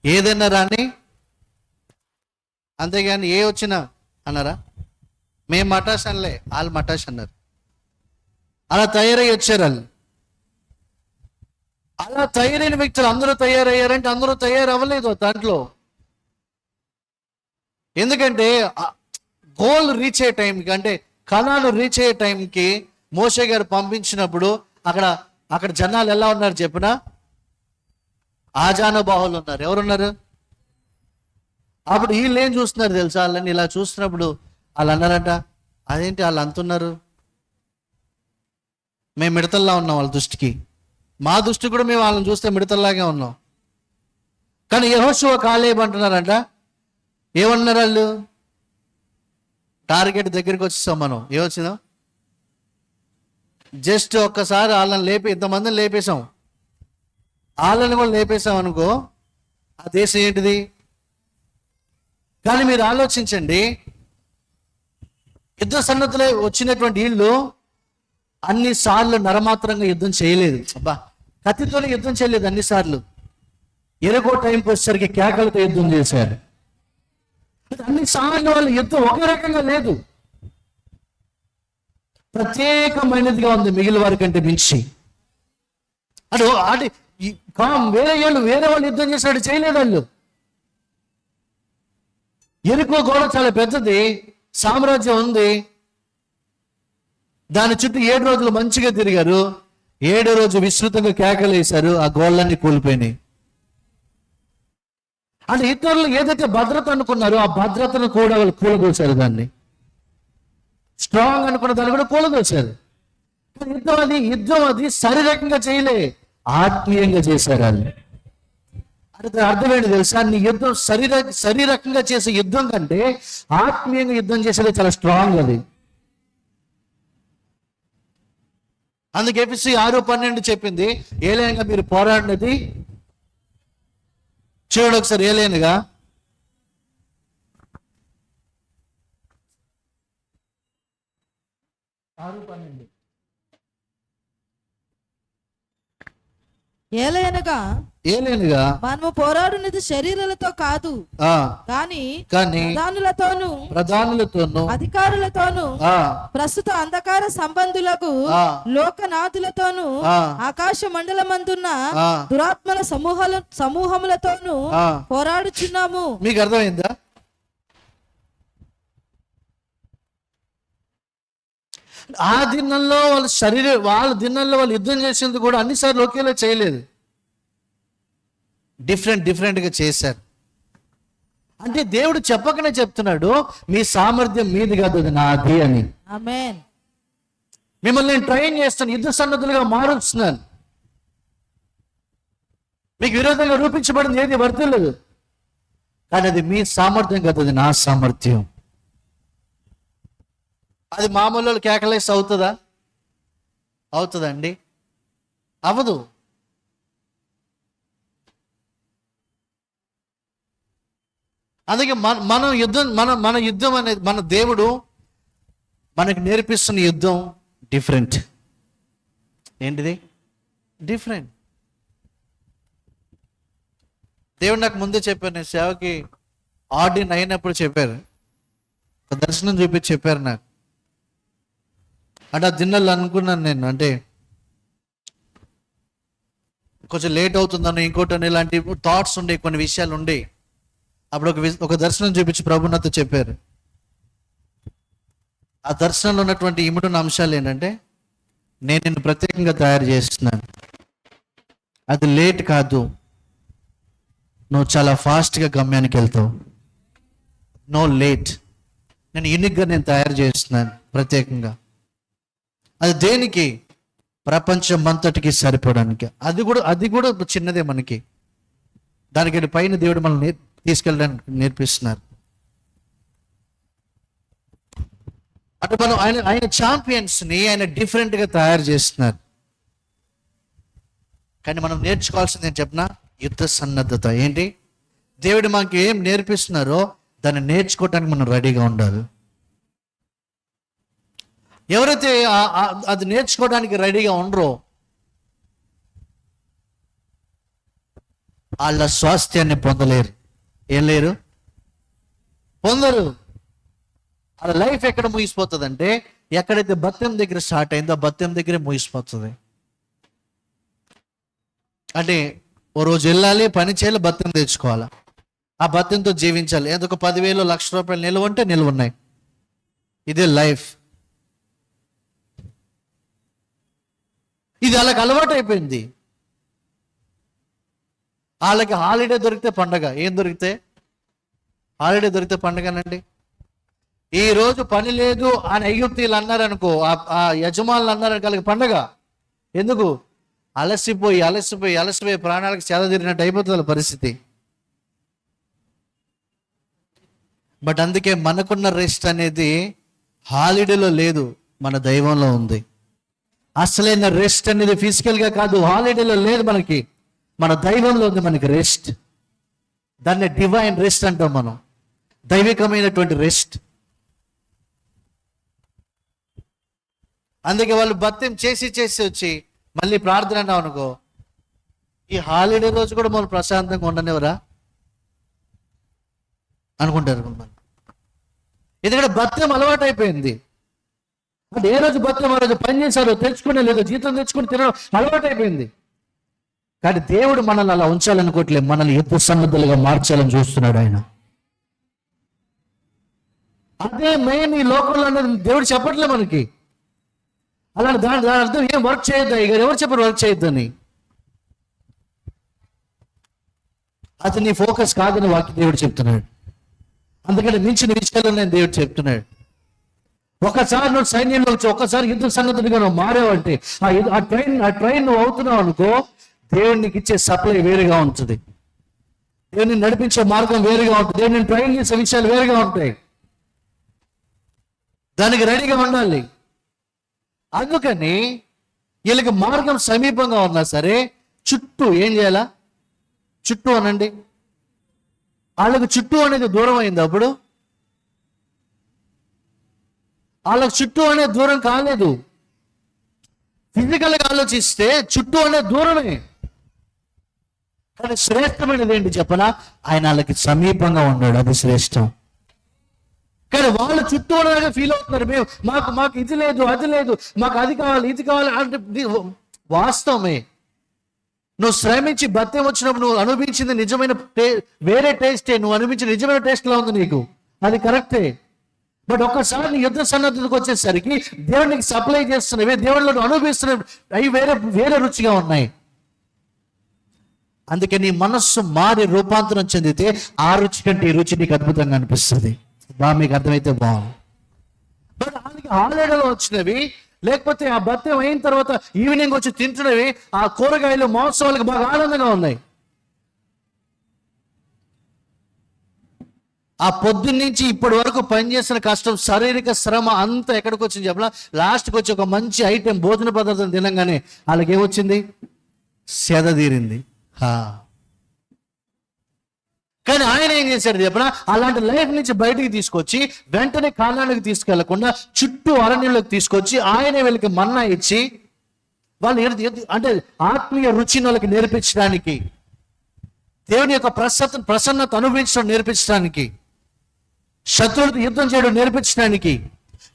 ఏదైనా రాని, అంతేగాని ఏ వచ్చినా అన్నారా? మేము మటాష్ అనలే, వాళ్ళు మటాష్ అన్నారు. అలా తయారై వచ్చారు వాళ్ళు. అలా తయారైన వ్యక్తులు అందరూ తయారయ్యారంటే అందరూ తయారవ్వలేదు దాంట్లో. ఎందుకంటే గోల్ రీచ్ అయ్యే టైంకి, అంటే కణాలు రీచ్ అయ్యే టైంకి మోషే గారు పంపించినప్పుడు అక్కడ జనాలు ఎలా ఉన్నారు చెప్పిన? ఆజానుబాహులు ఉన్నారు. ఎవరున్నారు? అప్పుడు వీళ్ళు ఏం చూస్తున్నారు తెలుసా? వాళ్ళని ఇలా చూస్తున్నప్పుడు వాళ్ళు అన్నారంట, అదేంటి వాళ్ళు అంటున్నారు, మేము మిడతల్లా ఉన్నాం వాళ్ళ దృష్టికి. మా దృష్టి కూడా మేము వాళ్ళని చూస్తే మిడతల్లాగే ఉన్నాం. కానీ యెహోషువ కాలేబ్ అంటున్నారంట, ఏమన్నారు వాళ్ళు? టార్గెట్ దగ్గరికి వచ్చేసాం మనం. ఏమొచ్చిందాం? జస్ట్ ఒక్కసారి వాళ్ళని ఇంతమందిని లేపేశాం, వాళ్ళని కూడా లేపేశాం అనుకో, ఆ దేశం ఏంటిది? కానీ మీరు ఆలోచించండి, యుద్ధ సన్నద్ధులై వచ్చినటువంటి వీళ్ళు అన్నిసార్లు నరమాత్రంగా యుద్ధం చేయలేదు. కత్తితోనే యుద్ధం చేయలేదు అన్నిసార్లు. ఎరుకో టైంకి వచ్చేసరికి కేకలతో యుద్ధం చేశారు. అన్నిసార్లు వాళ్ళ యుద్ధం ఒకే రకంగా లేదు, ప్రత్యేకమైనదిగా ఉంది మిగిలిన వారి కంటే మించి. వేరే వాళ్ళు యుద్ధం చేసినట్టు చేయలేదు వాళ్ళు. ఎరుకో గోడ చాలా పెద్దది, సామ్రాజ్యం ఉంది. దాని చుట్టూ 7 రోజులు మంచిగా తిరిగారు. 7వ రోజు విస్తృతంగా కేకలు వేశారు, ఆ గోళ్ళన్నీ కూలిపోయినాయి. అంటే ఇతరులు ఏదైతే భద్రత అనుకున్నారో ఆ భద్రతను కూడా వాళ్ళు కూలదోశారు. దాన్ని స్ట్రాంగ్ అనుకున్న దాన్ని కూడా కూలదోశారు. యుద్ధం అది శారీరకంగా చేయలే, ఆత్మీయంగా చేశారు వాళ్ళు. అంటే అర్థం ఏంటి తెలుసా? నీ యుద్ధం శారీరకంగా చేసే యుద్ధం కంటే ఆత్మీయంగా యుద్ధం చేసేది చాలా స్ట్రాంగ్ అది. అందుకే ఎఫెసీ 6:12 చెప్పింది, ఏలైనగా మీరు పోరాడినది. చూడండి ఒకసారి, ఏలైనగా 6:12. ఏలయనగా మనము పోరాడునది శరీరాలతో కాదు, కానీ ప్రధానులతోను అధికారులతోను ప్రస్తుత అంధకార సంబంధులకు లోకనాథులతోను ఆకాశ మండలమందున్న దురాత్మల సమూహములతోను పోరాడుచున్నాము. మీకు అర్థమైందా? ఆ దినంలో వాళ్ళ దినంలో వాళ్ళు యుద్ధం చేసేందుకు కూడా అన్నిసార్లు ఒకేలా చేయలేదు, డిఫరెంట్గా చేశారు. అంటే దేవుడు చెప్పకనే చెప్తున్నాడు, మీ సామర్థ్యం మీది కాదు, అది నాది అని. ఆమేన్. మిమ్మల్ని నేను ట్రైన్ చేస్తాను, యుద్ధ సన్నద్ధులుగా మారుస్తున్నాను. మీకు విరోధంగా రూపించబడింది ఏది వర్తిల్లదు, కానీ అది మీ సామర్థ్యం కాదు, అది నా సామర్థ్యం. అది మామూలు కేకలేసి అవుతుందండి? అవదు. అందుకే మన యుద్ధం అనేది, మన దేవుడు మనకి నేర్పిస్తున్న యుద్ధం డిఫరెంట్. ఏంటిది? డిఫరెంట్. దేవుడు నాకు ముందే చెప్పారు, నేను సేవకి ఆర్డిన్ అయినప్పుడు చెప్పారు, దర్శనం చూపించి చెప్పారు నాకు. అంటే ఆ దిన్నలు అనుకున్నాను నేను, అంటే కొంచెం లేట్ అవుతుందని, ఇంకోటి ఇలాంటి థాట్స్ ఉండే, కొన్ని విషయాలు ఉండే. అప్పుడు ఒక దర్శనం చూపించి ప్రభు నాతో చెప్పారు. ఆ దర్శనంలో ఉన్నటువంటి ఇముడున్న అంశాలు ఏంటంటే, నేను నిన్ను ప్రత్యేకంగా తయారు చేస్తున్నాను, అది లేట్ కాదు, నువ్వు చాలా ఫాస్ట్గా గమ్యానికి వెళ్తావు, నో లేట్. నేను యూనిక్గా నేను తయారు చేస్తున్నాను ప్రత్యేకంగా. అది దేనికి? ప్రపంచం అంతటికి సరిపోవడానికి. అది కూడా చిన్నదే మనకి. దానికి పైన దేవుడు మనల్ని తీసుకెళ్ళడానికి నేర్పిస్తున్నారు. అంటే మనం ఆయన ఛాంపియన్స్ని ఆయన డిఫరెంట్గా తయారు చేస్తున్నారు. కానీ మనం నేర్చుకోవాల్సింది ఏం చెప్పినా, యుద్ధ సన్నద్ధత. ఏంటి? దేవుడు మనకి ఏం నేర్పిస్తున్నారో దాన్ని నేర్చుకోవటానికి మనం రెడీగా ఉండాలి. ఎవరైతే అది నేర్చుకోవడానికి రెడీగా ఉండరో వాళ్ళ స్వాస్థ్యాన్ని పొందలేరు. ఏం లేరు, పొందరు. వాళ్ళ లైఫ్ ఎక్కడ ముగిసిపోతుంది అంటే, ఎక్కడైతే బత్యం దగ్గర స్టార్ట్ అయిందో ఆ బత్యం దగ్గరే ముగిసిపోతుంది. అంటే ఓ రోజు వెళ్ళాలి, పని చేయాలి, బత్యం తెచ్చుకోవాలి, ఆ బత్యంతో జీవించాలి. ఏదో ఒక 10,000 1,00,000 నిల్వ ఉంటే నిల్వ ఉన్నాయి. ఇదే లైఫ్. ఇది వాళ్ళకి అలవాటు అయిపోయింది. వాళ్ళకి హాలిడే దొరికితే పండగ. ఏం దొరికితే హాలిడే దొరికితే పండగనండి. ఈ రోజు పని లేదు అని ఐగుప్తీయులు అన్నారనుకో, ఆ యజమానులు అన్నారనుకో, వాళ్ళకి పండగ. ఎందుకు? అలసిపోయి ప్రాణాలకు సేద తీరినట్టు అయిపోతుంది వాళ్ళ పరిస్థితి. బట్ అందుకే మనకున్న రెస్ట్ అనేది హాలిడేలో లేదు, మన దైవంలో ఉంది. అసలైన రెస్ట్ అనేది ఫిజికల్గా కాదు, హాలిడేలో లేదు మనకి, మన దైవంలో ఉంది మనకి రెస్ట్. దాన్ని డివైన్ రెస్ట్ అంటాం మనం, దైవికమైనటువంటి రెస్ట్. అందుకే వాళ్ళు భత్యం చేసి వచ్చి మళ్ళీ ప్రార్థన అన్నాం అనుకో, ఈ హాలిడే రోజు కూడా మనం ప్రశాంతంగా ఉండనివరా అనుకుంటారు మనం. ఎందుకంటే భత్యం అలవాటు అయిపోయింది. అంటే ఏ రోజు భత్యం ఆ రోజు పని చేశారో తెచ్చుకునే, లేదో జీతం తెచ్చుకుని తినడం అలవాటు అయిపోయింది. కానీ దేవుడు మనల్ని అలా ఉంచాలనుకోవట్లేదు, మనల్ని యుద్ధ సన్నద్ధులుగా మార్చాలని చూస్తున్నాడు ఆయన. అదే మెయిన్ ఈ లోకంలో అన్నది దేవుడు చెప్పట్లే మనకి. అలాంటి దాని అర్థం ఏం వర్క్ చేయొద్దు. ఇక ఎవరు చెప్పారు వర్క్ చేయొద్దని? అది నీ ఫోకస్ కాదని వాక్య దేవుడు చెప్తున్నాడు. అందుకని మించిన విషయాలు నేను దేవుడు చెప్తున్నాడు. ఒకసారి నువ్వు సైన్యంలో వచ్చి ఒక్కసారి యుద్ధ సన్నద్ధుడిగా నువ్వు మారావంటే, ఆ ట్రైన్ నువ్వు అవుతున్నావు అనుకో, దేవునికి ఇచ్చే సప్లై వేరుగా ఉంటుంది, దేవుని నడిపించే మార్గం వేరుగా ఉంటుంది, దేవుని ట్రైన్ చేసే విషయాలు వేరుగా ఉంటాయి. దానికి రెడీగా ఉండాలి. అందుకని వీళ్ళకి మార్గం సమీపంగా ఉన్నా సరే చుట్టూ ఏం చేయాలా? చుట్టూ అనండి. వాళ్ళకి చుట్టూ అనేది దూరం అయింది. అప్పుడు వాళ్ళకి చుట్టూ అనేది దూరం కాలేదు. ఫిజికల్గా ఆలోచిస్తే చుట్టూ అనేది దూరమే, కానీ శ్రేష్టమైనది ఏంటి చెప్పనా? ఆయన వాళ్ళకి సమీపంగా ఉన్నాడు, అది శ్రేష్టం. కానీ వాళ్ళు చుట్టూ ఉండగా ఫీల్ అవుతున్నారు, మేము మాకు ఇది లేదు, అది లేదు, మాకు అది కావాలి, ఇది కావాలి అంటే వాస్తవమే. నువ్వు శ్రమించి భత్యం వచ్చినప్పుడు నువ్వు అనుభవించింది నిజమైన వేరే టేస్టే, నువ్వు అనుభవించిన నిజమైన టేస్ట్లా ఉంది నీకు, అది కరెక్టే. బట్ ఒక్కసారి నీ యుద్ధ సన్నద్ధతకు వచ్చేసరికి దేవునికి సప్లై చేస్తున్నవి, దేవుడిలో అనుభవిస్తున్నవి అవి వేరే రుచిగా ఉన్నాయి. అందుకే నీ మనస్సు మారి రూపాంతరం చెందితే ఆ రుచి కంటే ఈ రుచి నీకు అద్భుతంగా అనిపిస్తుంది. మీకు అర్థమైతే బాగుంది. బట్ ఆయనకి హాలిడేలో వచ్చినవి, లేకపోతే ఆ భత్యం అయిన తర్వాత ఈవినింగ్ వచ్చి తింటున్నవి, ఆ కూరగాయలు మహోత్సవాలకు బాగా ఆనందంగా ఉన్నాయి. ఆ పొద్దున్నుంచి ఇప్పటి వరకు పనిచేసిన కష్టం, శారీరక శ్రమ అంతా ఎక్కడికి వచ్చింది చెప్పలా? లాస్ట్కి వచ్చి ఒక మంచి ఐటెం భోజన పదార్థం తినగానే వాళ్ళకి ఏమొచ్చింది? సేద తీరింది. కానీ ఆయన ఏం చేశాడు చెప్పనా? అలాంటి లైఫ్ నుంచి బయటికి తీసుకొచ్చి వెంటనే కాలానికి తీసుకెళ్లకుండా చుట్టూ అరణ్యంలోకి తీసుకొచ్చి ఆయనే వీళ్ళకి మన్నా ఇచ్చి వాళ్ళు అంటే ఆత్మీయ రుచిని వాళ్ళకి నేర్పించడానికి, దేవుని యొక్క ప్రసన్నత అనుభవించడం నేర్పించడానికి, శత్రువులతో యుద్ధం చేయడం నేర్పించడానికి,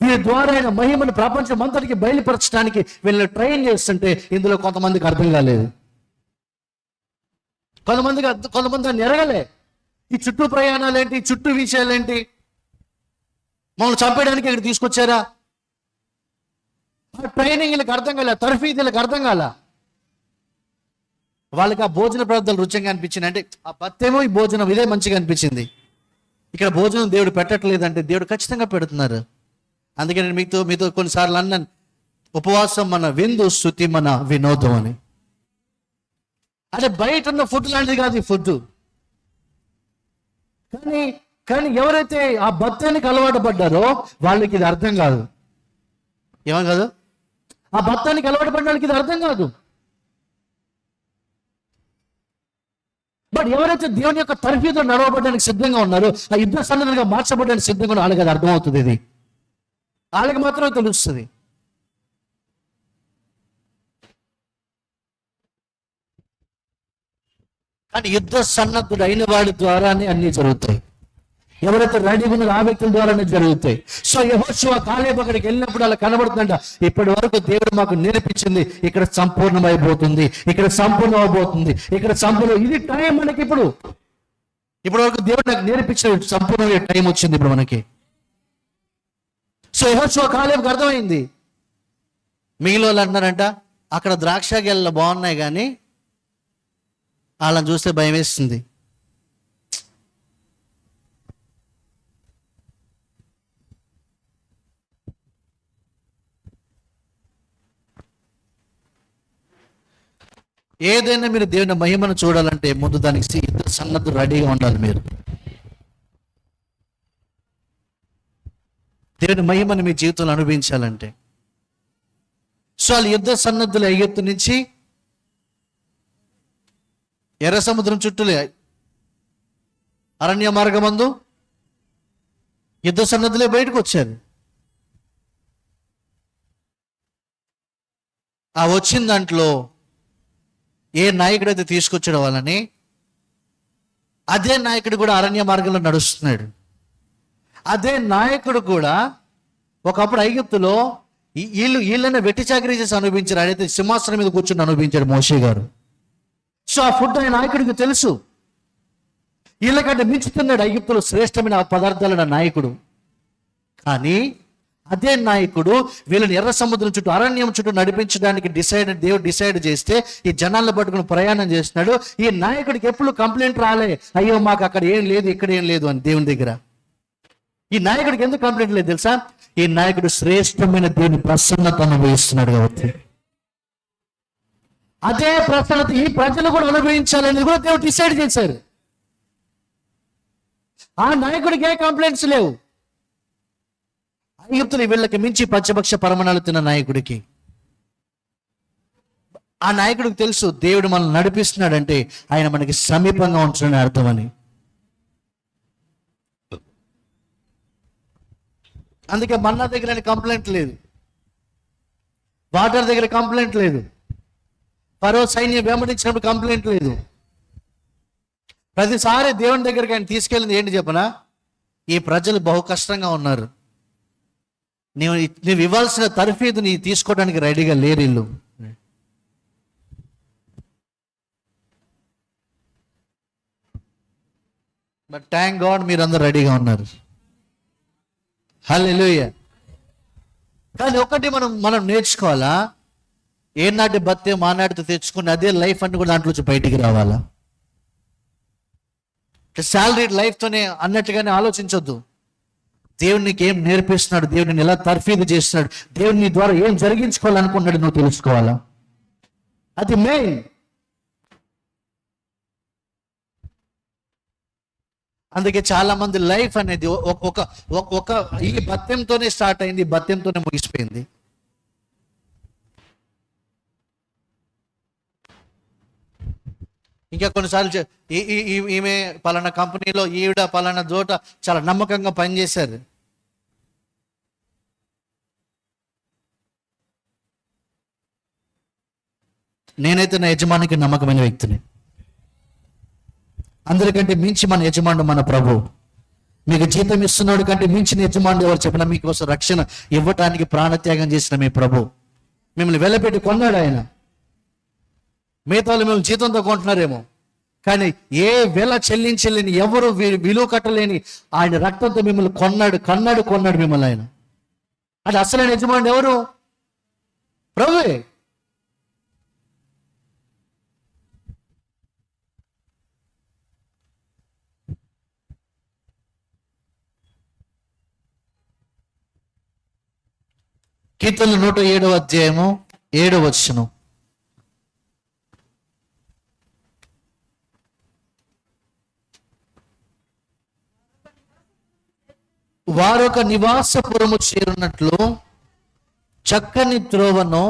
వీరి ద్వారా ఆయన మహిమను ప్రపంచం అంతటికి బయలుపరచడానికి వీళ్ళని ట్రైన్ చేస్తుంటే ఇందులో కొంతమందికి అర్థం కాలేదు. కొంతమంది దాన్ని ఎరగలే. ఈ చుట్టూ ప్రయాణాలు ఏంటి, చుట్టూ విషయాలు ఏంటి, మమ్మల్ని చంపేయడానికి ఇక్కడ తీసుకొచ్చారా? ఆ ట్రైనింగ్ వీళ్ళకి అర్థం కాలే, తర్ఫీదు వీళ్ళకి అర్థం కాల. వాళ్ళకి ఆ భోజన పదార్థాలు రుచిగా అనిపించింది అంటే ఆ భత్యమో ఈ భోజనం ఇదే మంచిగా అనిపించింది. ఇక్కడ భోజనం దేవుడు పెట్టట్లేదంటే దేవుడు ఖచ్చితంగా పెడుతున్నారు. అందుకే నేను మీతో కొన్నిసార్లు అన్నాను, ఉపవాసం మన విందు, స్తుతి మన వినోదం అని. అంటే బయట ఉన్న ఫుడ్ లాంటిది కాదు ఈ ఫుడ్. కానీ ఎవరైతే ఆ భత్యానికి అలవాటు పడ్డారో వాళ్ళకి ఇది అర్థం కాదు. ఏమో కాదు, ఆ భత్యానికి అలవాటు పడ్డానికి ఇది అర్థం కాదు. బట్ ఎవరైతే దేవుని యొక్క తర్ఫీదులో నడవబడడానికి సిద్ధంగా ఉన్నారో, ఆ యుద్ధ సన్నద్ధులుగా మార్చబడడానికి సిద్ధంగా ఉన్నారో వాళ్ళకి అది అర్థమవుతుంది. ఇది వాళ్ళకి మాత్రమే తెలుస్తుంది. కానీ యుద్ధ సన్నద్ధుడు అయిన వాడి ద్వారానే అన్ని జరుగుతాయి. ఎవరైతే రెడీగా ఉన్నారో ఆ వ్యక్తుల ద్వారానే జరుగుతాయి. సో యెహోషువ కాలేబు అక్కడికి వెళ్ళినప్పుడు అలా కనబడుతుందంట, ఇప్పటి వరకు దేవుడు మాకు నేర్పించింది ఇక్కడ సంపూర్ణమైపోతుంది, ఇక్కడ సంపూర్ణమైపోతుంది, ఇక్కడ సంపూర్ణ. ఇది టైం మనకి. ఇప్పుడు వరకు దేవుడు నాకు నేర్పించిన సంపూర్ణమైన టైం వచ్చింది ఇప్పుడు మనకి. సో యెహోషువ కాలేబుకి అర్థమైంది. మిగిలిన వాళ్ళు అంటున్నారంట, అక్కడ ద్రాక్ష గెలలు బాగున్నాయి కానీ వాళ్ళని చూస్తే భయం వేస్తుంది. ఏదైనా మీరు దేవుని మహిమను చూడాలంటే ముందు దానికి ఇద్దరు సన్నద్ధులు రెడీగా ఉండాలి. మీరు దేవుని మహిమను మీ జీవితంలో అనుభవించాలంటే. సో వాళ్ళు యుద్ధ సన్నద్ధులు ఐగుప్తు నుంచి ఎర్ర సముద్రం చుట్టూలే అరణ్య మార్గమందు యుద్ధ సన్నద్ధులే బయటకు వచ్చారు. ఆ వచ్చిన దాంట్లో ఏ నాయకుడు అయితే తీసుకొచ్చాడు వాళ్ళని, అదే నాయకుడు కూడా అరణ్య మార్గంలో నడుస్తున్నాడు. అదే నాయకుడు కూడా ఒకప్పుడు ఐగుప్తులో వీళ్ళని వెట్టి చాకరీ చేసి అనుభవించారు. ఆయనైతే సింహాసనం మీద కూర్చొని అనుభవించాడు మోషే గారు. సో ఆ ఫుడ్ ఆయన నాయకుడికి తెలుసు. వీళ్ళకంటే మించుతున్నాడు ఐగుప్తులో శ్రేష్టమైన పదార్థాల నాయకుడు. కానీ అదే నాయకుడు వీళ్ళని ఎర్ర సముద్రం చుట్టూ అరణ్యం చుట్టూ నడిపించడానికి దేవుడు డిసైడ్ చేస్తే ఈ జనాలను పట్టుకుని ప్రయాణం చేస్తున్నాడు. ఈ నాయకుడికి ఎప్పుడు కంప్లైంట్ రాలే, అయ్యో మాకు అక్కడ ఏం లేదు ఇక్కడ ఏం లేదు అని దేవుని దగ్గర. ఈ నాయకుడికి ఎందుకు కంప్లైంట్ లేదు తెలుసా? ఈ నాయకుడు శ్రేష్టమైన దేవుని ప్రసన్నత అనుభవిస్తున్నాడు కాబట్టి. అదే ప్రసన్నత ఈ ప్రజలు కూడా అనుభవించాలని కూడా దేవుడు డిసైడ్ చేశారు. ఆ నాయకుడికి ఏ కంప్లైంట్స్ లేవు. ఐగుప్తులు వీళ్ళకి మించి పంచభక్ష పరమాణాలు తిన్న నాయకుడికి, ఆ నాయకుడికి తెలుసు దేవుడు మనల్ని నడిపిస్తున్నాడంటే ఆయన మనకి సమీపంగా ఉంటున్నాడని అర్థమని. అందుకే మన్నా దగ్గర కంప్లైంట్ లేదు, వాటర్ దగ్గర కంప్లైంట్ లేదు, ఫరో సైన్యం వెంబడించినప్పుడు కంప్లైంట్ లేదు. ప్రతిసారి దేవుని దగ్గరికి ఆయన తీసుకెళ్ళింది ఏంటి చెప్పనా? ఈ ప్రజలు బహు కష్టంగా ఉన్నారు, నువ్వు ఇవ్వాల్సిన తర్ఫీదు నీ తీసుకోవడానికి రెడీగా లేరు ఇల్లు. బట్ థ్యాంక్ గాడ్ మీరందరూ రెడీగా ఉన్నారు. హల్లెలూయా. కానీ ఒకటి మనం నేర్చుకోవాలా, ఏనాటి బత్తే మానాటితో తెచ్చుకుని అదే లైఫ్ అని కూడా దాంట్లో బయటికి రావాలా. శాలరీ లైఫ్తోనే అన్నట్టుగానే ఆలోచించొద్దు. దేవునికి ఏం నేర్పిస్తున్నాడు, దేవుడిని ఎలా తర్ఫీదు చేస్తున్నాడు, దేవుని ద్వారా ఏం జరిగించుకోవాలనుకున్నాడు నువ్వు తెలుసుకోవాలా. అది మెయిన్. అందుకే చాలా మంది లైఫ్ అనేది ఒక ఈ బత్యంతోనే స్టార్ట్ అయింది, బత్యంతోనే ముగిసిపోయింది. ఇంకా కొన్నిసార్లు ఈమె పలానా కంపెనీలో, ఈవిడ పలానా చోట చాలా నమ్మకంగా పనిచేశారు. నేనైతే నా యజమానికి నమ్మకమైన వ్యక్తిని. అందరికంటే మించి మన యజమానుడు మన ప్రభు. మీకు జీతం ఇస్తున్నాడు కంటే మించిన యజమానుడు ఎవరు చెప్పినా, మీకోసం రక్షణ ఇవ్వటానికి ప్రాణత్యాగం చేసిన మీ ప్రభు మిమ్మల్ని వెలపెట్టి కొన్నాడు ఆయన. మిగతా మిమ్మల్ని జీతంతో కొంటున్నారేమో, కానీ ఏ వెల చెల్లించలేని, ఎవరు విలువ కట్టలేని ఆయన రక్తంతో మిమ్మల్ని కొన్నాడు మిమ్మల్ని ఆయన. అది అసలైన యజమానుడు ఎవరు? ప్రభువే. కీర్తనలు 107వ అధ్యాయము 7వ వచనం. వారొక నివాసపురము చేరున్నట్లు చక్కని త్రోవను.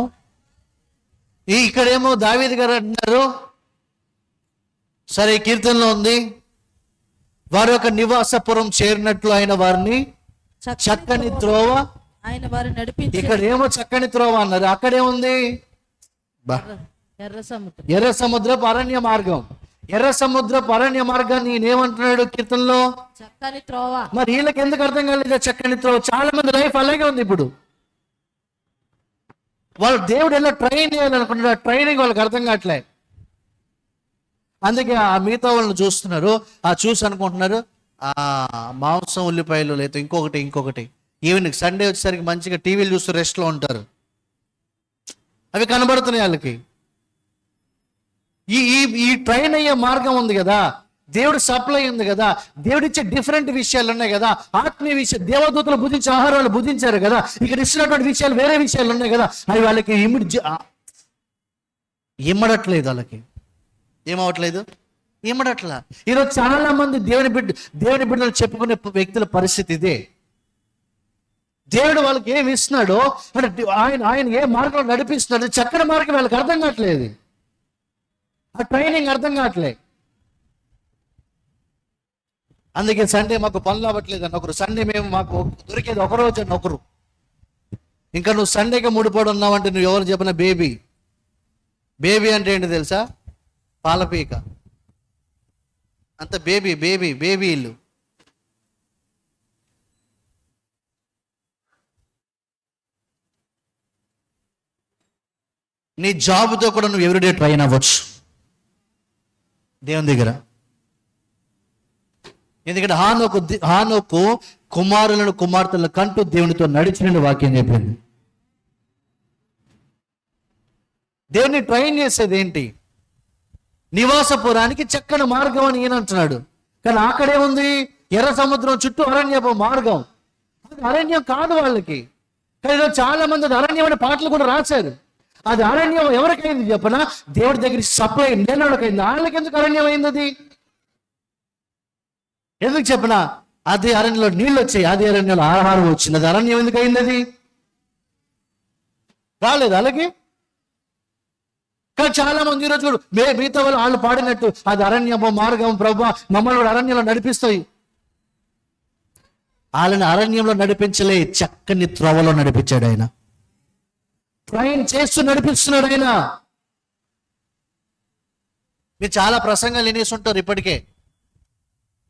ఇక్కడేమో దావీదు గారు అంటున్నారు, సరే కీర్తనలో ఉంది, వారొక నివాసపురం చేరినట్లు ఆయన వారిని చక్కని త్రోవ ఆయన వారు నడిపించి. ఇక్కడ ఏమో చక్కని త్రోవ అన్నారు, అక్కడేముంది? ఎర్ర సముద్రపు అరణ్య మార్గం. ఎర్ర సముద్రపు అరణ్య మార్గాన్ని నేనేమంటున్నాడు కీర్తనలో? చక్కని త్రోవ. మరి వీళ్ళకి ఎందుకు అర్థం కాలేదు చక్కని త్రోవ? చాలా మంది లైఫ్ అలాగే ఉంది ఇప్పుడు. వాళ్ళు దేవుడు ఎలా ట్రైన్ చేయాలనుకుంటున్నారు, ట్రైనింగ్ వాళ్ళకి అర్థం కావట్లే. అందుకే ఆ మిగతా వాళ్ళని చూస్తున్నారు, ఆ చూసి అనుకుంటున్నారు మాంసం ఉల్లిపాయలు లేదా ఇంకొకటి ఈవినింగ్ సండే వచ్చేసరికి మంచిగా టీవీలు చూస్తూ రెస్ట్లో ఉంటారు. అవి కనబడుతున్నాయి వాళ్ళకి. ఈ ఈ ట్రైన్ అయ్యే మార్గం ఉంది కదా, దేవుడు సప్లై ఉంది కదా, దేవుడు ఇచ్చే డిఫరెంట్ విషయాలు ఉన్నాయి కదా, ఆత్మీయ విషయాలు, దేవదూతలు భుజించే ఆహారాలు భుజించారు కదా, ఇక్కడ ఇస్తున్నటువంటి విషయాలు వేరే విషయాలు ఉన్నాయి కదా, అవి వాళ్ళకి ఇమ్మడట్లేదు. వాళ్ళకి ఏమవట్లేదు, ఇమ్మడట్లా. ఈరోజు చాలా మంది దేవుని బిడ్డలు చెప్పుకునే వ్యక్తుల పరిస్థితి ఇదే. దేవుడు వాళ్ళకి ఏమి ఇస్తున్నాడో అంటే ఆయన ఏ మార్గంలో నడిపిస్తున్నాడో చక్కని మార్గం వాళ్ళకి అర్థం కావట్లేదు. ఆ ట్రైనింగ్ అర్థం కావట్లే. అందుకే సండే మాకు పనులు అవ్వట్లేదు అని ఒకరు, సండే మేము మాకు దొరికేది ఒకరోజు అని ఒకరు. ఇంకా నువ్వు సండేగా ముడిపడి ఉన్నావంటే నువ్వు ఎవరు చెప్పిన బేబీ అంటే ఏంటి తెలుసా? పాలపీక. అంత బేబీ ఇల్లు. నీ జాబ్తో కూడా నువ్వు ఎవ్రీడే ట్రైన్ అవ్వచ్చు దేవుని దగ్గర. ఎందుకంటే హానోకు కుమార్తెలను కంటూ దేవునితో నడిచిన వాక్యం చెప్పింది. దేవుని ట్రైన్ చేసేది ఏంటి? నివాసపురానికి చక్కని మార్గం అని ఈయన అంటున్నాడు. కానీ అక్కడే ఉంది ఎర్ర సముద్రం చుట్టూ అరణ్యపు మార్గం. అది అరణ్యం కాదు వాళ్ళకి. కానీ చాలా మంది అది అరణ్యం అనే పాటలు కూడా రాశారు. అది అరణ్యం ఎవరికైంది చెప్పనా? దేవుడి దగ్గర సప్లై లేనివాడికైంది. వాళ్ళకి ఎందుకు అరణ్యం అయింది? అది ఎందుకు చెప్పనా? అది అరణ్యంలో నీళ్ళు వచ్చాయి, అది అరణ్యంలో ఆహారం వచ్చింది. అది అరణ్యం ఎందుకు అయింది? అది రాలేదు అలాగే. కానీ చాలా మంది ఈరోజు కూడా మిగతా వాళ్ళు పాడినట్టు అది అరణ్యము మార్గం ప్రభు మమ్మల్ని కూడా అరణ్యంలో నడిపిస్తాయి. వాళ్ళని అరణ్యంలో నడిపించలే, చక్కని త్రోవలో నడిపించాడు ఆయన. ట్రైన్ చేస్తూ నడిపిస్తున్నాడు ఆయన. మీరు చాలా ప్రసంగాలు వినేసి ఉంటారు ఇప్పటికే.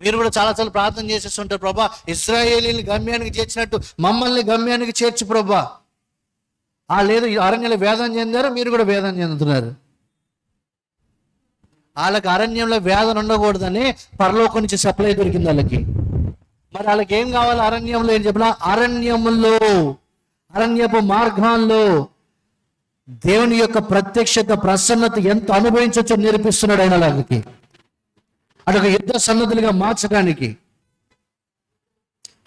మీరు కూడా చాలాసార్లు ప్రార్థన చేసేస్తుంటారు, ప్రభా ఇశ్రాయేలీని గమ్యానికి చేర్చినట్టు మమ్మల్ని గమ్యానికి చేర్చు ప్రభా. లేదు అరణ్యంలో వేదన చెందారు, మీరు కూడా వేదన చెందుతున్నారు. వాళ్ళకి అరణ్యంలో వేదన ఉండకూడదని పరలోకం నుంచి సప్లై దొరికింది వాళ్ళకి. మరి వాళ్ళకి ఏం కావాలి అరణ్యంలో? ఏం చెప్పినా అరణ్యములో, అరణ్యపు మార్గాల్లో దేవుని యొక్క ప్రత్యక్షత ప్రసన్నత ఎంత అనుభవించవచ్చో నేర్పిస్తున్నాడు ఆయన వాళ్ళకి. అదొక యుద్ధ సన్నద్ధులుగా మార్చడానికి.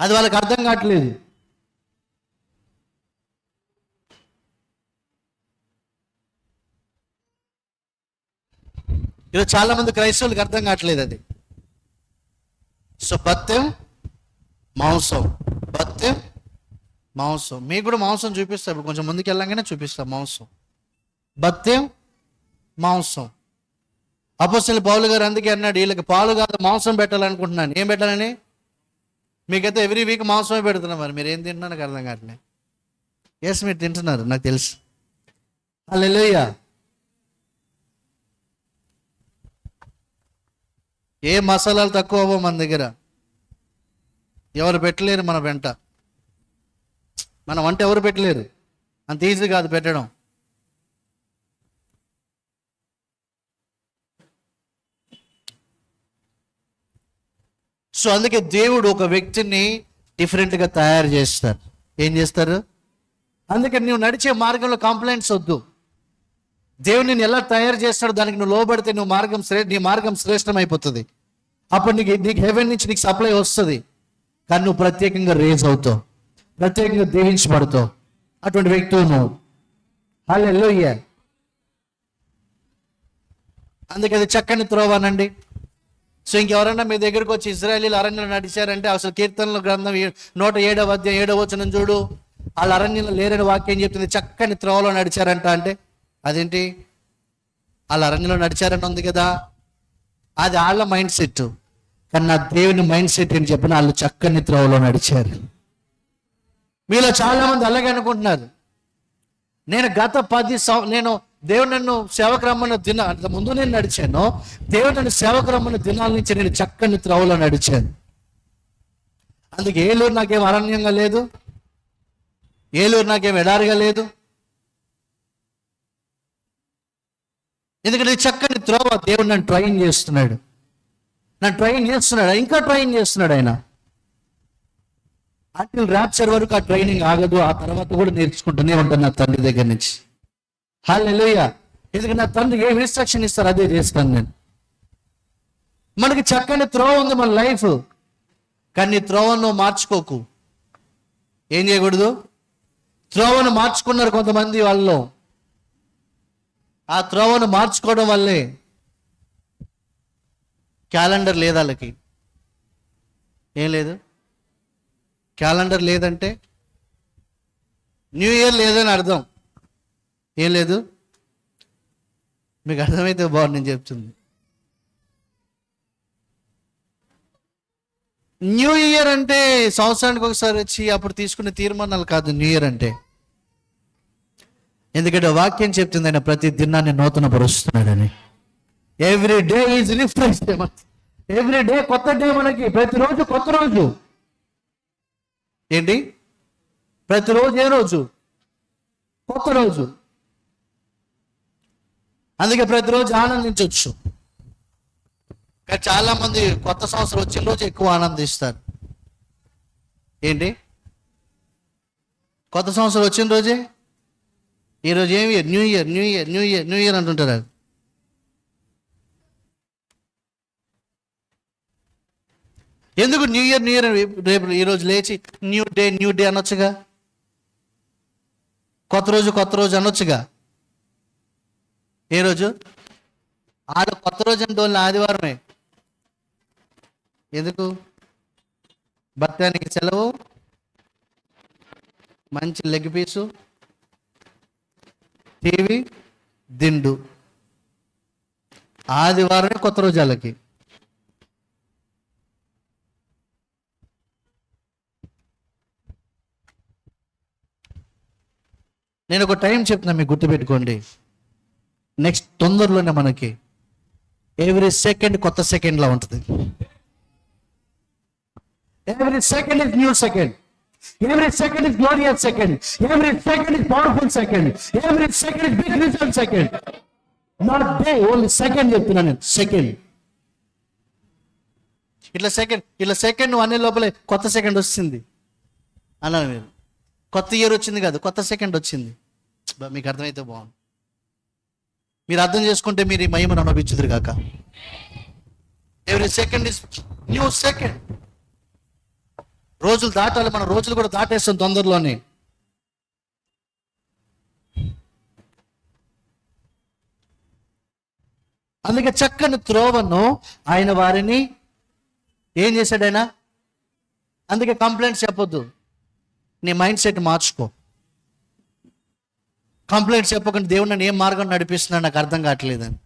అది వాళ్ళకి అర్థం కావట్లేదు. ఈరోజు చాలా మంది క్రైస్తవులకు అర్థం కావట్లేదు అది. సో పత్యం మాంసం, పత్యం మాంసం. మీకు కూడా మాంసం చూపిస్తా, ఇప్పుడు కొంచెం ముందుకు వెళ్ళంగానే చూపిస్తా మాంసం, బత్యం మాంసం. అపోస్తలుడైన పౌలు గారు అందుకే అన్నాడు, వీళ్ళకి పాలు కాదు మాంసం పెట్టాలనుకుంటున్నాను. ఏం పెట్టాలని? మీకైతే ఎవ్రీ వీక్ మాంసమే పెడుతున్నాం. మరి మీరు ఏం తింటున్నా నాకు అర్థం కావట్లేదు. ఎస్ మీరు తింటున్నారు నాకు తెలుసు. హల్లెలూయా. ఏ మసాలాలు తక్కువ అవ్వవు మన దగ్గర. ఎవరు పెట్టలేరు మన వెంట. మన వంట ఎవరు పెట్టలేరు. అంత ఈజీ కాదు పెట్టడం. సో అందుకే దేవుడు ఒక వ్యక్తిని డిఫరెంట్గా తయారు చేస్తారు. ఏం చేస్తారు? అందుకే నువ్వు నడిచే మార్గంలో కంప్లైంట్స్ వద్దు. దేవుడు నేను ఎలా తయారు చేస్తాడో దానికి నువ్వు లోబడితే నీ మార్గం శ్రేష్టం అయిపోతుంది. అప్పుడు నీకు హెవెన్ నుంచి నీకు సప్లై వస్తుంది. కానీ నువ్వు ప్రత్యేకంగా రేజ్ అవుతావు, ప్రత్యేకంగా దీవించబడతావు. అటువంటి వ్యక్తులు నువ్వు. హల్లెలూయా. అందుకే అది చక్కని త్రోవనండి. సో ఇంకెవరన్నా మీ దగ్గరకు వచ్చి ఇశ్రాయేలీలు అరణ్యంలో నడిచారంటే అసలు కీర్తనల గ్రంథం 107వ అధ్యాయం 7వ వచనం చూడు. వాళ్ళు అరణ్యంలో లేరని వాక్యం చెప్తుంది. చక్కని త్రోవలో నడిచారంట. అంటే అదేంటి? వాళ్ళు అరణ్యంలో నడిచారని ఉంది కదా, అది వాళ్ళ మైండ్ సెట్. కానీ నా దేవుని మైండ్ సెట్ అని చెప్పిన వాళ్ళు చక్కని త్రోవలో నడిచారు. మీలో చాలా మంది అలాగే అనుకుంటున్నారు. నేను దేవుడు నన్ను సేవకు రమ్మన్న అంత ముందు నేను నడిచాను. దేవుడు నన్ను సేవకు రమ్మన్న దినాల నుంచి నేను చక్కని త్రోవలో నడిచాను. అందుకే ఏలూరు నాకేం అరణ్యంగా లేదు, ఏలూరు నాకేం ఎడారిగా లేదు. ఎందుకంటే చక్కని త్రోవ దేవుడు నన్ను ట్రైన్ చేస్తున్నాడు, ఇంకా ట్రైన్ చేస్తున్నాడు ఆయన. అంటిల్ ర్యాప్చర్ వరకు ఆ ట్రైనింగ్ ఆగదు, ఆ తర్వాత కూడా నేర్చుకుంటూనే ఉంటాను నా తండ్రి దగ్గర నుంచి. హల్లెలూయా. ఎందుకంటే నా తండ్రి ఏం ఇన్స్ట్రక్షన్ ఇస్తారు అదే చేస్తాను నేను. మనకి చక్కని త్రోవ ఉంది మన లైఫ్, కానీ నీ త్రోవను మార్చుకోకు. ఏం చేయకూడదు? త్రోవను మార్చుకున్నారు కొంతమంది వాళ్ళు. ఆ త్రోవను మార్చుకోవడం వల్లే క్యాలెండర్ లేదు వాళ్ళకి. ఏం లేదు? క్యాలెండర్ లేదంటే న్యూ ఇయర్ లేదని అర్థం. ఏం లేదు? మీకు అర్థమైతే బాగుంది నేను చెప్తుంది. న్యూ ఇయర్ అంటే సంవత్సరానికి ఒకసారి వచ్చి అప్పుడు తీసుకునే తీర్మానాలు కాదు న్యూ ఇయర్ అంటే. ఎందుకంటే వాక్యం చెప్తుంది ఆయన ప్రతి దినాన్ని నూతన పరుస్తున్నాడని. Every day is refresh day. Every day కొత్త డే మనకి. ప్రతిరోజు కొత్త రోజు. ఏంటి? ప్రతిరోజు ఏ రోజు? కొత్త రోజు. అందుకే ప్రతిరోజు ఆనందించవచ్చు. కానీ చాలా మంది కొత్త సంవత్సరం వచ్చిన రోజు ఎక్కువ ఆనందిస్తారు. ఏంటి? కొత్త సంవత్సరం వచ్చిన రోజే ఈరోజు ఏమి new year new year new year new year అంటుంటారు. ఎందుకు న్యూ ఇయర్ న్యూ ఇయర్? రేపు ఈరోజు లేచి న్యూ డే అనొచ్చుగా, కొత్త రోజు అనొచ్చుగా. ఏ రోజు? ఆడ కొత్త రోజు అంటే వాళ్ళ ఆదివారమే. ఎందుకు? భర్తానికి సెలవు, మంచి లెగ్ పీసు, టీవీ, దిండు. ఆదివారమే కొత్త రోజు వాళ్ళకి. నేను ఒక టైం చెప్తున్నా, మీకు గుర్తుపెట్టుకోండి. నెక్స్ట్ తొందరలోనే మనకి ఎవ్రీ సెకండ్ కొత్త సెకండ్లా ఉంటుంది. Every second is new second. Every second is glorious second. Every second is powerful second. Every second is big result second. Not day, only second చెప్తున్నాను నేను. సెకండ్ ఇట్లా సెకండ్ నువ్వు అనే లోపలే కొత్త సెకండ్ వస్తుంది అన్నాను. మీరు కొత్త ఇయర్ వచ్చింది కాదు, కొత్త సెకండ్ వచ్చింది. మీకు అర్థమైతే బాగుంది. మీరు అర్థం చేసుకుంటే మీరు ఈ మహిమను అనుభవించుదురు కాక. Every second is new second. రోజులు దాటాలి, మన రోజులు కూడా దాటేస్తాం తొందరలోనే. అందుకే చక్కని త్రోవను ఆయన వారిని ఏం చేశాడు ఆయన? అందుకే కంప్లైంట్స్ చెప్పొద్దు. నీ మైండ్ సెట్ మార్చుకో. కంప్లైంట్స్ చెప్పకుండా దేవుడు నన్ను ఏం మార్గం నడిపిస్తున్నాడు నాకు అర్థం కావట్లేదని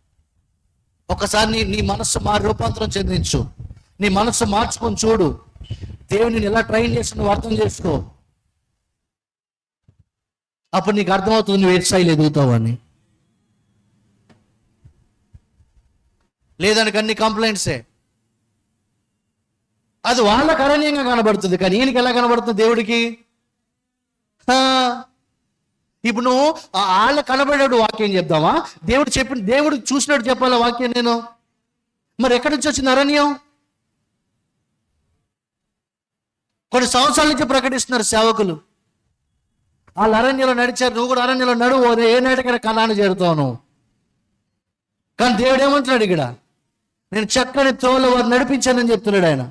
ఒకసారి నీ మనస్సు రూపాంతరం చెందించు. నీ మనస్సు మార్చుకొని చూడు. దేవుని ఎలా ట్రైన్ చేసి నువ్వు అర్థం చేసుకో. అప్పుడు నీకు అర్థమవుతుంది నువ్వు ఏ స్థాయిలో ఎదుగుతావు అని. లేదానికి అన్ని కంప్లైంట్సే. అది వాళ్ళకి అరణ్యంగా కనబడుతుంది, కానీ ఈయనకి ఎలా కనబడుతుంది దేవుడికి? ఇప్పుడు నువ్వు వాళ్ళ కనబడేడు వాక్యం చెప్దామా? దేవుడు చూసినట్టు చెప్పాలా వాక్యం నేను? మరి ఎక్కడి నుంచి వచ్చింది అరణ్యం? కొన్ని సంవత్సరాల నుంచి ప్రకటిస్తున్నారు సేవకులు. వాళ్ళు అరణ్యంలో నడిచారు, నువ్వు కూడా అరణ్యంలో నడువు, ఏ నాటికైనా కణాన్ని చేరుతావు నువ్వు. కానీ దేవుడు ఏమంటున్నాడు ఇక్కడ? నేను చక్కని త్రోవలో వారు నడిపించానని చెప్తున్నాడు ఆయన.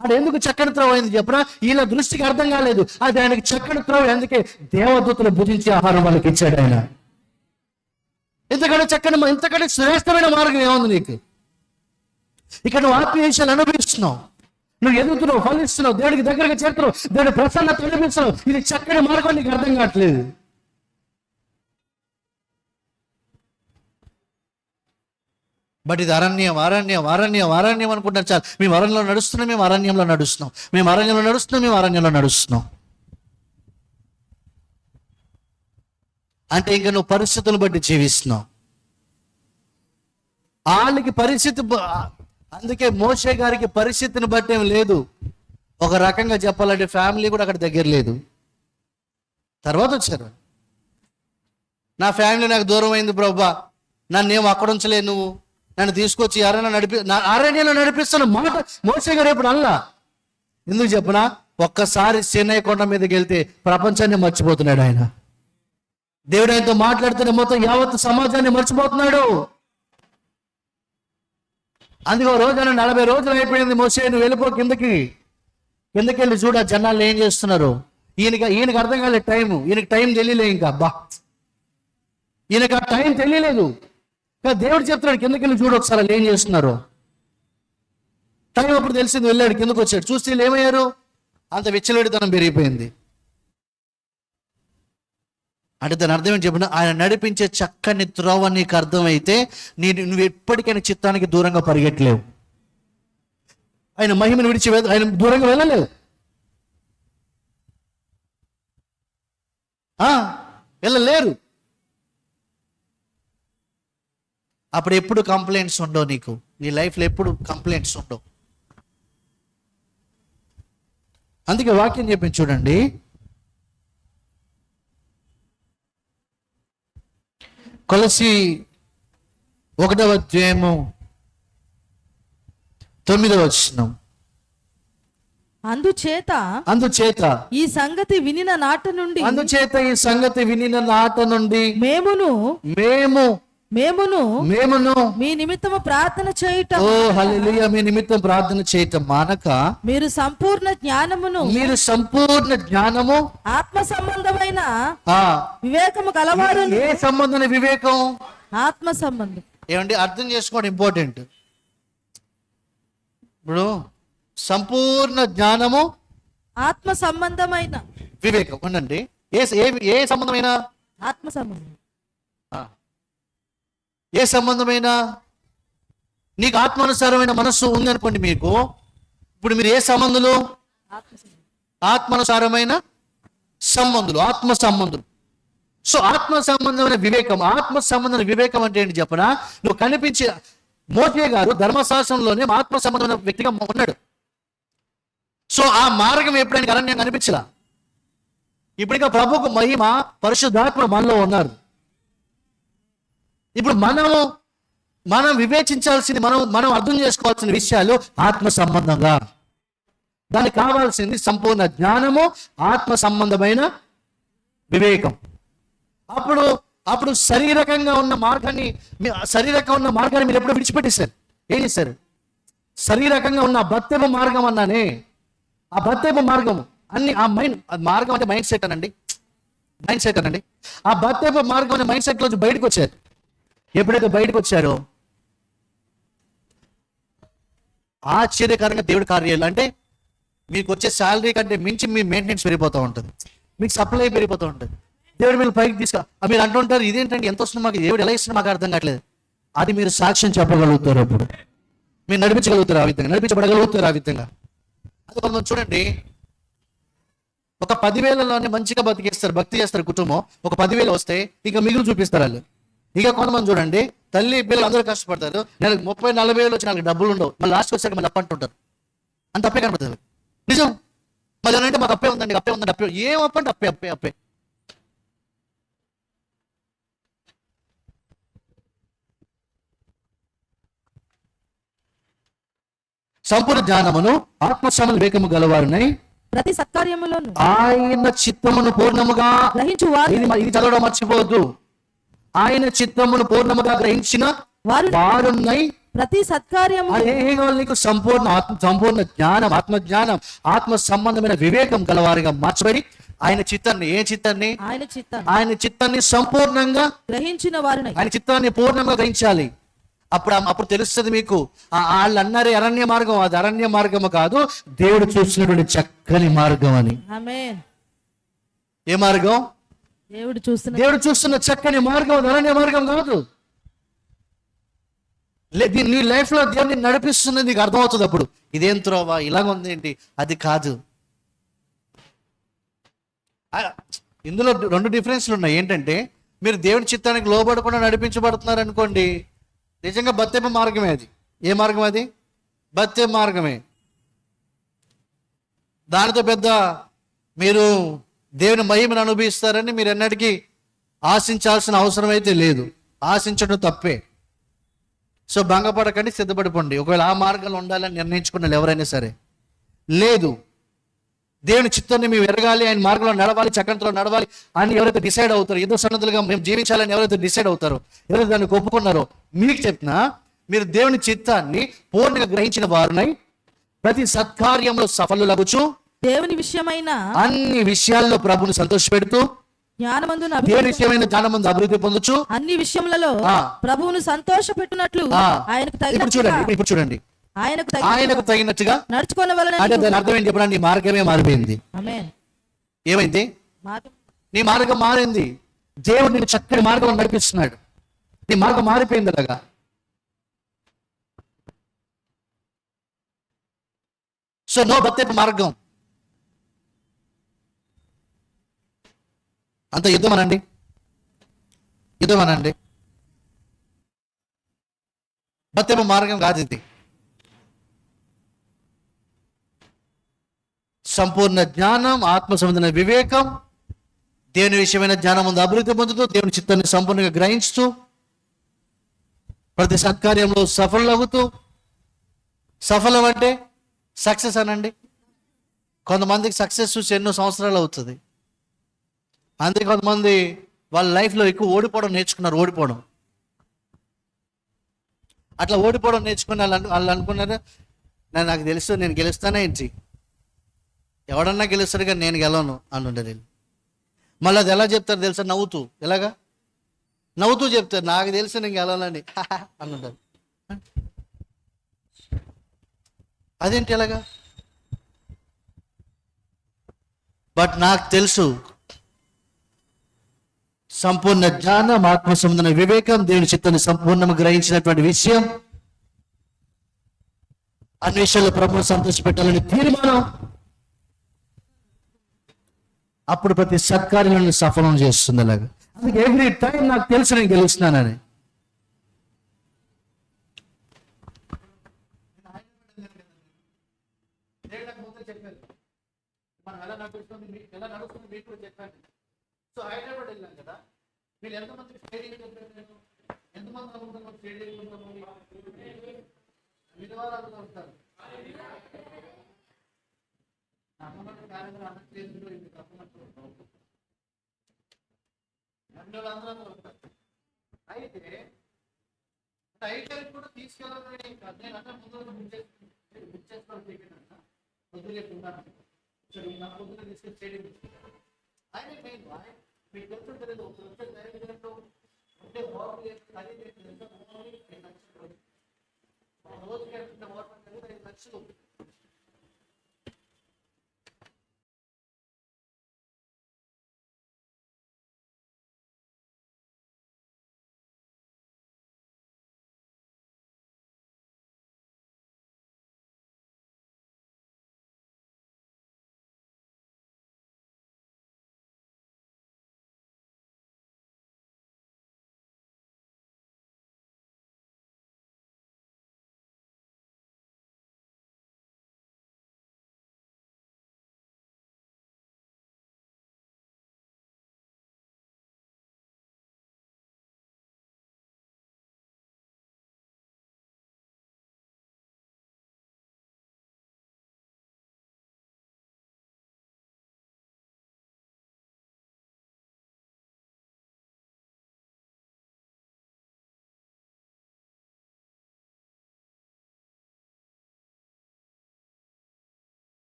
అది ఎందుకు చక్కని త్రోవ అయింది చెప్పనా? వీళ్ళ దృష్టికి అర్థం కాలేదు. అది ఆయనకి చక్కని త్రోవ. అందుకే దేవదూతలు భుజించి ఆహారం వాళ్ళకి ఇచ్చాడు ఆయన. ఇంతకంటే శ్రేష్టమైన మార్గం ఏముంది నీకు? ఇక్కడ నువ్వు ఆత్మీయ విషయాలు అనుభవిస్తున్నావు, నువ్వు ఎదుగుతున్నావు, ఫలిస్తున్నావు, దేవుడికి దగ్గరగా చేరుతున్నావు, దేవుడి ప్రసన్నత అనుభవిస్తున్నావు. ఇది చక్కని మార్గం నీకు అర్థం కావట్లేదు. బట్ ఇది అరణ్యం అరణ్యం అరణ్యం అరణ్యం అనుకుంటారు. చాలు, మేము అరణ్యంలో నడుస్తున్నాం, మేము అరణ్యంలో నడుస్తున్నాం, మేము అరణ్యంలో నడుస్తున్నాం, మేము అరణ్యంలో నడుస్తున్నాం. అంటే ఇంకా నువ్వు పరిస్థితులను బట్టి జీవిస్తున్నావు. వాళ్ళకి పరిస్థితి అందుకే మోషే గారికి పరిస్థితిని బట్టి ఏం లేదు. ఒక రకంగా చెప్పాలంటే ఫ్యామిలీ కూడా అక్కడ దగ్గర లేదు. తర్వాత వచ్చారు, నా ఫ్యామిలీ నాకు దూరం అయింది ప్రభా, నన్ను ఏం అక్కడ ఉంచలే, నువ్వు నన్ను తీసుకొచ్చి అరణ్యంలో నడిపిస్తాను మాట మోషే గారు ఎప్పుడు అల్లా. ఎందుకు చెప్పనా, ఒక్కసారి సినాయి కొండ మీదకి వెళ్తే ప్రపంచాన్ని మర్చిపోతున్నాడు ఆయన. దేవుడు ఆయనతో మాట్లాడుతున్న మొత్తం యావత్ సమాజాన్ని మర్చిపోతున్నాడు. అందుకే రోజు 40 రోజులు అయిపోయింది, మోసే నువ్వు వెళ్ళిపో కిందకి వెళ్ళి చూడ జనాలు ఏం చేస్తున్నారు. ఈయనకి అర్థం కాలేదు టైము, ఈయనకి టైం తెలియలే. ఇంకా అబ్బా ఈయనకి ఆ టైం తెలియలేదు. కానీ దేవుడు చెప్తున్నాడు కిందకి వెళ్ళి చూడు ఒకసారి వాళ్ళు ఏం చేస్తున్నారు. టైం అప్పుడు తెలిసింది, వెళ్ళాడు కిందకు వచ్చాడు, చూస్తే వీళ్ళు ఏమయ్యారు, అంత విచ్చలవిడితనం పెరిగిపోయింది. అంటే దాని అర్థం ఏంటి చెప్పిన, ఆయన నడిపించే చక్కని త్రోవ నీకు అర్థమైతే నువ్వు ఎప్పటికైనా చిత్తానికి దూరంగా పరిగెట్టలేవు. ఆయన మహిమను విడిచి ఆయన దూరంగా వెళ్ళలేవు. వెళ్ళలేరు. అప్పుడు ఎప్పుడు కంప్లైంట్స్ ఉండవు నీకు, నీ లైఫ్లో ఎప్పుడు కంప్లైంట్స్ ఉండవు. అందుకే వాక్యం చెప్పింది చూడండి, కొలసి 1వ అధ్యాయము 9వ వచనం. అందుచేత ఈ సంగతి వినిన నాట నుండి మేమును మీ నిమిత్తము ప్రార్థన చేయటం, హల్లెలూయా, మీ నిమిత్తం ప్రార్థన చేయటం మానక మీరు సంపూర్ణ జ్ఞానము ఆత్మ సంబంధమైన వివేకము కలవారు. ఏ సంబంధమైన వివేకం? ఆత్మ సంబంధం. ఏమండి అర్థం చేసుకోవడం ఇంపార్టెంట్. ఇప్పుడు సంపూర్ణ జ్ఞానము ఆత్మ సంబంధమైన వివేకం ఉండండి. ఏ సంబంధమైన? ఆత్మ సంబంధం. ఏ సంబంధమైన? నీకు ఆత్మానుసారమైన మనస్సు ఉందనుకోండి మీకు, ఇప్పుడు మీరు ఏ సంబంధులు? ఆత్మానుసారమైన సంబంధులు, ఆత్మ సంబంధులు. సో ఆత్మ సంబంధమైన వివేకం. ఆత్మ సంబంధమైన వివేకం అంటే ఏంటి చెప్పనా, నువ్వు కనిపించే మోషే గారు ధర్మశాస్త్రంలోనే ఆత్మ సంబంధమైన వ్యక్తిగా ఉన్నాడు. సో ఆ మార్గం ఎప్పుడైనా అరణ్యం కనిపించలా. ఇప్పటికే ప్రభుకు మహిమ పరిశుద్ధాత్మ మనలో ఉన్నారు. ఇప్పుడు మనం వివేచించాల్సింది, మనం అర్థం చేసుకోవాల్సిన విషయాలు ఆత్మ సంబంధంగా. దానికి కావాల్సింది సంపూర్ణ జ్ఞానము, ఆత్మ సంబంధమైన వివేకం. అప్పుడు శారీరకంగా ఉన్న మార్గాన్ని మీరు ఎప్పుడు విడిచిపెట్టేశారు. ఏం చేశారు? శారీరకంగా ఉన్న బత్తెపు మార్గం అన్నానే, ఆ బత్తెపు మార్గము అన్ని ఆ మార్గం అంటే మైండ్ సెట్ అనండి. ఆ బత్తెపు మార్గం అనే మైండ్ సెట్ నుంచి బయటకు వచ్చారు. ఎప్పుడైతే బయటకు వచ్చారో ఆశ్చర్యకరంగా దేవుడి కార్యాలు, అంటే మీకు వచ్చే శాలరీ కంటే మించి మీ మెయింటెనెన్స్ పెరిగిపోతూ ఉంటుంది, మీకు సప్లై పెరిగిపోతూ ఉంటుంది. దేవుడు మీరు పైకి మీరు అంటుంటారు ఇదేంటండి ఎంత వస్తుంది మాకు, దేవుడు ఎలా ఇస్తున్నా మాకు అర్థం కావట్లేదు. అది మీరు సాక్ష్యం చెప్పగలుగుతారు, అప్పుడు మీరు నడిపించగలుగుతారు, ఆ విధంగా నడిపించబడగలుగుతారు ఆ విధంగా. అది కొంతమంది చూడండి, ఒక 10,000లోనే మంచిగా భక్తి చేస్తారు కుటుంబం. ఒక 10,000 వస్తే ఇక మిగులు చూపిస్తారు వాళ్ళు. ఇక కొంతమంది చూడండి, తల్లి పిల్లలు అందరూ కష్టపడతారు, నెలకు 30,000-40,000 వచ్చి నాకు డబ్బులు ఉండవు, మళ్ళీ లాస్ట్కి వచ్చాక మళ్ళీ అప్పంటుంటారు. అంత అప్పే కనపడుతుంది. నిజం. మళ్ళీ అంటే మాకు అప్పే ఉందండి, అప్పే ఏం అప్పంటే అప్పే. సంపూర్ణ జ్ఞానమును ఆత్మసమల వివేకము గలవారునై ప్రతి సత్కార్యములోను ఆయన చిత్తమును పూర్ణముగా గ్రహించువారు. ఇది చదవడం మర్చిపోవద్దు. ఆయన చిత్తమును పూర్ణముగా గ్రహించిన వారునై ప్రతి సత్కార్యము. నీకు సంపూర్ణ జ్ఞానం, ఆత్మజ్ఞానం, ఆత్మ సంబంధమైన వివేకం గలవారిగా మార్చబడి ఆయన చిత్తాన్ని సంపూర్ణంగా గ్రహించిన వారునై, ఆయన చిత్తాన్ని పూర్ణంగా గ్రహించాలి. అప్పుడు తెలుస్తుంది మీకు. వాళ్ళు అన్నారే అరణ్య మార్గం, అది అరణ్య మార్గము కాదు, దేవుడు చూసినటువంటి చక్కని మార్గం అని. ఏ మార్గం? దేవుడు చూస్తున్న చక్కని మార్గం, అది అరణ్య మార్గం కాదు. నీ లైఫ్ లో దేవుడిని నడిపిస్తున్నది నీకు అర్థమవుతుంది. అప్పుడు ఇదేం త్రోవా, ఇలాగ ఉంది ఏంటి, అది కాదు. ఇందులో 2 డిఫరెన్స్లు ఉన్నాయి. ఏంటంటే మీరు దేవుని చిత్తానికి లోబడకుండా నడిపించబడుతున్నారు అనుకోండి, నిజంగా బత్తెమ్మ మార్గమే అది. ఏ మార్గం అది? బత్తె మార్గమే. దానితో పెద్ద మీరు దేవుని మహిమను అనుభవిస్తారని మీరు ఎన్నటికీ ఆశించాల్సిన అవసరం అయితే లేదు. ఆశించడం తప్పే. సో భంగపడకండి, సిద్ధపడిపోండి. ఒకవేళ ఆ మార్గంలో ఉండాలని నిర్ణయించుకున్న ఎవరైనా సరే, లేదు దేవుని చిత్తాన్ని మేము ఎరగాలి, ఆయన మార్గంలో నడవాలి, చక్రంతో నడవాలి అని ఎవరైతే డిసైడ్ అవుతారో, ఏదో సన్నద్ధులుగా మేము జీవించాలని ఎవరైతే డిసైడ్ అవుతారో, ఎవరైతే దాన్ని ఒప్పుకున్నారో, మీకు చెప్తున్నా, మీరు దేవుని చిత్తాన్ని పూర్ణంగా గ్రహించిన వారునై ప్రతి సత్కార్యంలో సఫలులగుచు దేవుని విషయమైన అన్ని విషయాల్లో ప్రభుని సంతోషపెడుతూ జ్ఞానమందున దేవుని విషయమైన జ్ఞానమందు అభివృద్ధి పొందొచ్చు. అన్ని విషయములలో ప్రభువును సంతోషపెట్టునట్లు ఆయనకు ఇప్పుడు చూడండి, ఆయనకు తగినట్టుగా నడుచుకున్న అంటే దాని అర్థం ఏంటి చెప్పండి? నీ మార్గమే మారిపోయింది. ఏమైంది? నీ మార్గం మారింది. దేవుడు నేను చక్కని మార్గంలో నడిపిస్తున్నాడు. నీ మార్గం మారిపోయింది. అలాగా సో నో బత్తెపు మార్గం. అంత యుద్ధం అనండి, బత్తెపు మార్గం కాదు ఇది. సంపూర్ణ జ్ఞానం, ఆత్మ సంబంధమైన వివేకం, దేవుని విషయమైన జ్ఞానం ముందు అభివృద్ధి పొందుతూ దేవుని చిత్తాన్ని సంపూర్ణంగా గ్రహించుతూ ప్రతి సత్కార్యంలో సఫలమవుతూ. సఫలం అంటే సక్సెస్ అనండి. కొంతమందికి సక్సెస్ చూసి ఎన్నో సంవత్సరాలు అవుతుంది. అందుకే కొంతమంది వాళ్ళ లైఫ్లో ఎక్కువ ఓడిపోవడం నేర్చుకున్నారు. అట్లా ఓడిపోవడం నేర్చుకుని వాళ్ళు అనుకున్నారు, నాకు తెలుసు నేను గెలుస్తానే ఏంటి, ఎవడన్నా గెలుస్తారు కానీ నేను గెలవను అని ఉండదు. మళ్ళీ అది ఎలా చెప్తారు తెలుసా? నవ్వుతూ చెప్తారు, నాకు తెలుసు నేను గెలవాలని అని ఉండదు. అదేంటి ఎలాగా? బట్ నాకు తెలుసు, సంపూర్ణ జ్ఞానం, ఆత్మ సంబంధమైన వివేకం, దేవుని చిత్తాన్ని సంపూర్ణంగా గ్రహించినటువంటి విషయం, అన్ని విషయాల్లో ప్రభువును సంతోషపెట్టాలని తీర్మానం, అప్పుడు ప్రతి సత్కార్యాలను సఫలం చేస్తుంది. అలాగా అందుకే ఎవ్రీ టైం నాకు తెలుసు నేను గెలుస్తున్నానని. సో హైదరాబాద్ వెళ్ళాం కదా, వీళ్ళు ఎంతమంది స్టేడియం చెప్పారు, ఎంతమంది అనుకుంటున్నారు స్టేడియం విధవారాలు ఉంటారు. అయితే కూడా తీసుకెళ్ళాలని నేను అంటే ముందు బుక్ చేసుకోవాలి చెప్పిన పొద్దున చెప్తున్నాను. పొద్దున తీసుకెళ్ళి స్టేడియం ఆయన మెయిన్ మీకు తెలుసు తెలియదు, ఒక డైరెక్ట్ అంటే రోజుకి 5 లక్షలు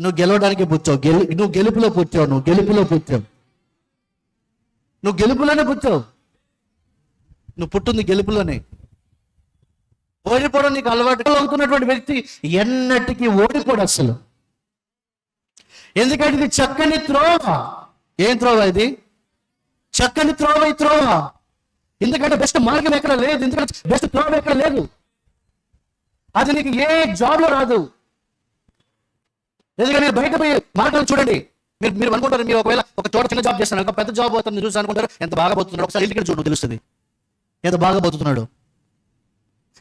నువ్వు గెలవడానికి పుట్టావు. నువ్వు గెలుపులో పుట్టావు. నువ్వు గెలుపులో పుట్టావు. నువ్వు గెలుపులోనే పుట్టావు. నువ్వు పుట్టింది గెలుపులోనే. ఓడిపోవడం నీకు అలవాటు అవుతున్నటువంటి వ్యక్తి ఎన్నటికీ ఓడిపోడు అసలు. ఎందుకంటే ఇది చక్కని త్రోవ. ఏం త్రోవ ఇది? చక్కని త్రోవ ఈ త్రోవ. ఎందుకంటే బెస్ట్ మార్గం ఎక్కడ లేదు. ఎందుకంటే బెస్ట్ త్రోవ ఎక్కడ లేదు. అది నీకు ఏ జాబ్లో రాదు. ఎందుకంటే మీరు బయట పోయి మాటలు చూడండి. మీరు అనుకుంటారు, మీరు ఒకవేళ ఒక చోట చిన్న జాబ్ చేస్తున్నారు, ఒక పెద్ద జాబ్ అవుతుంది చూసి అనుకుంటారు ఎంత బాగా పోతున్నాడు. ఒకసారి ఇంటికి చూడు, తెలుస్తుంది ఎంత బాగా పోతున్నాడు.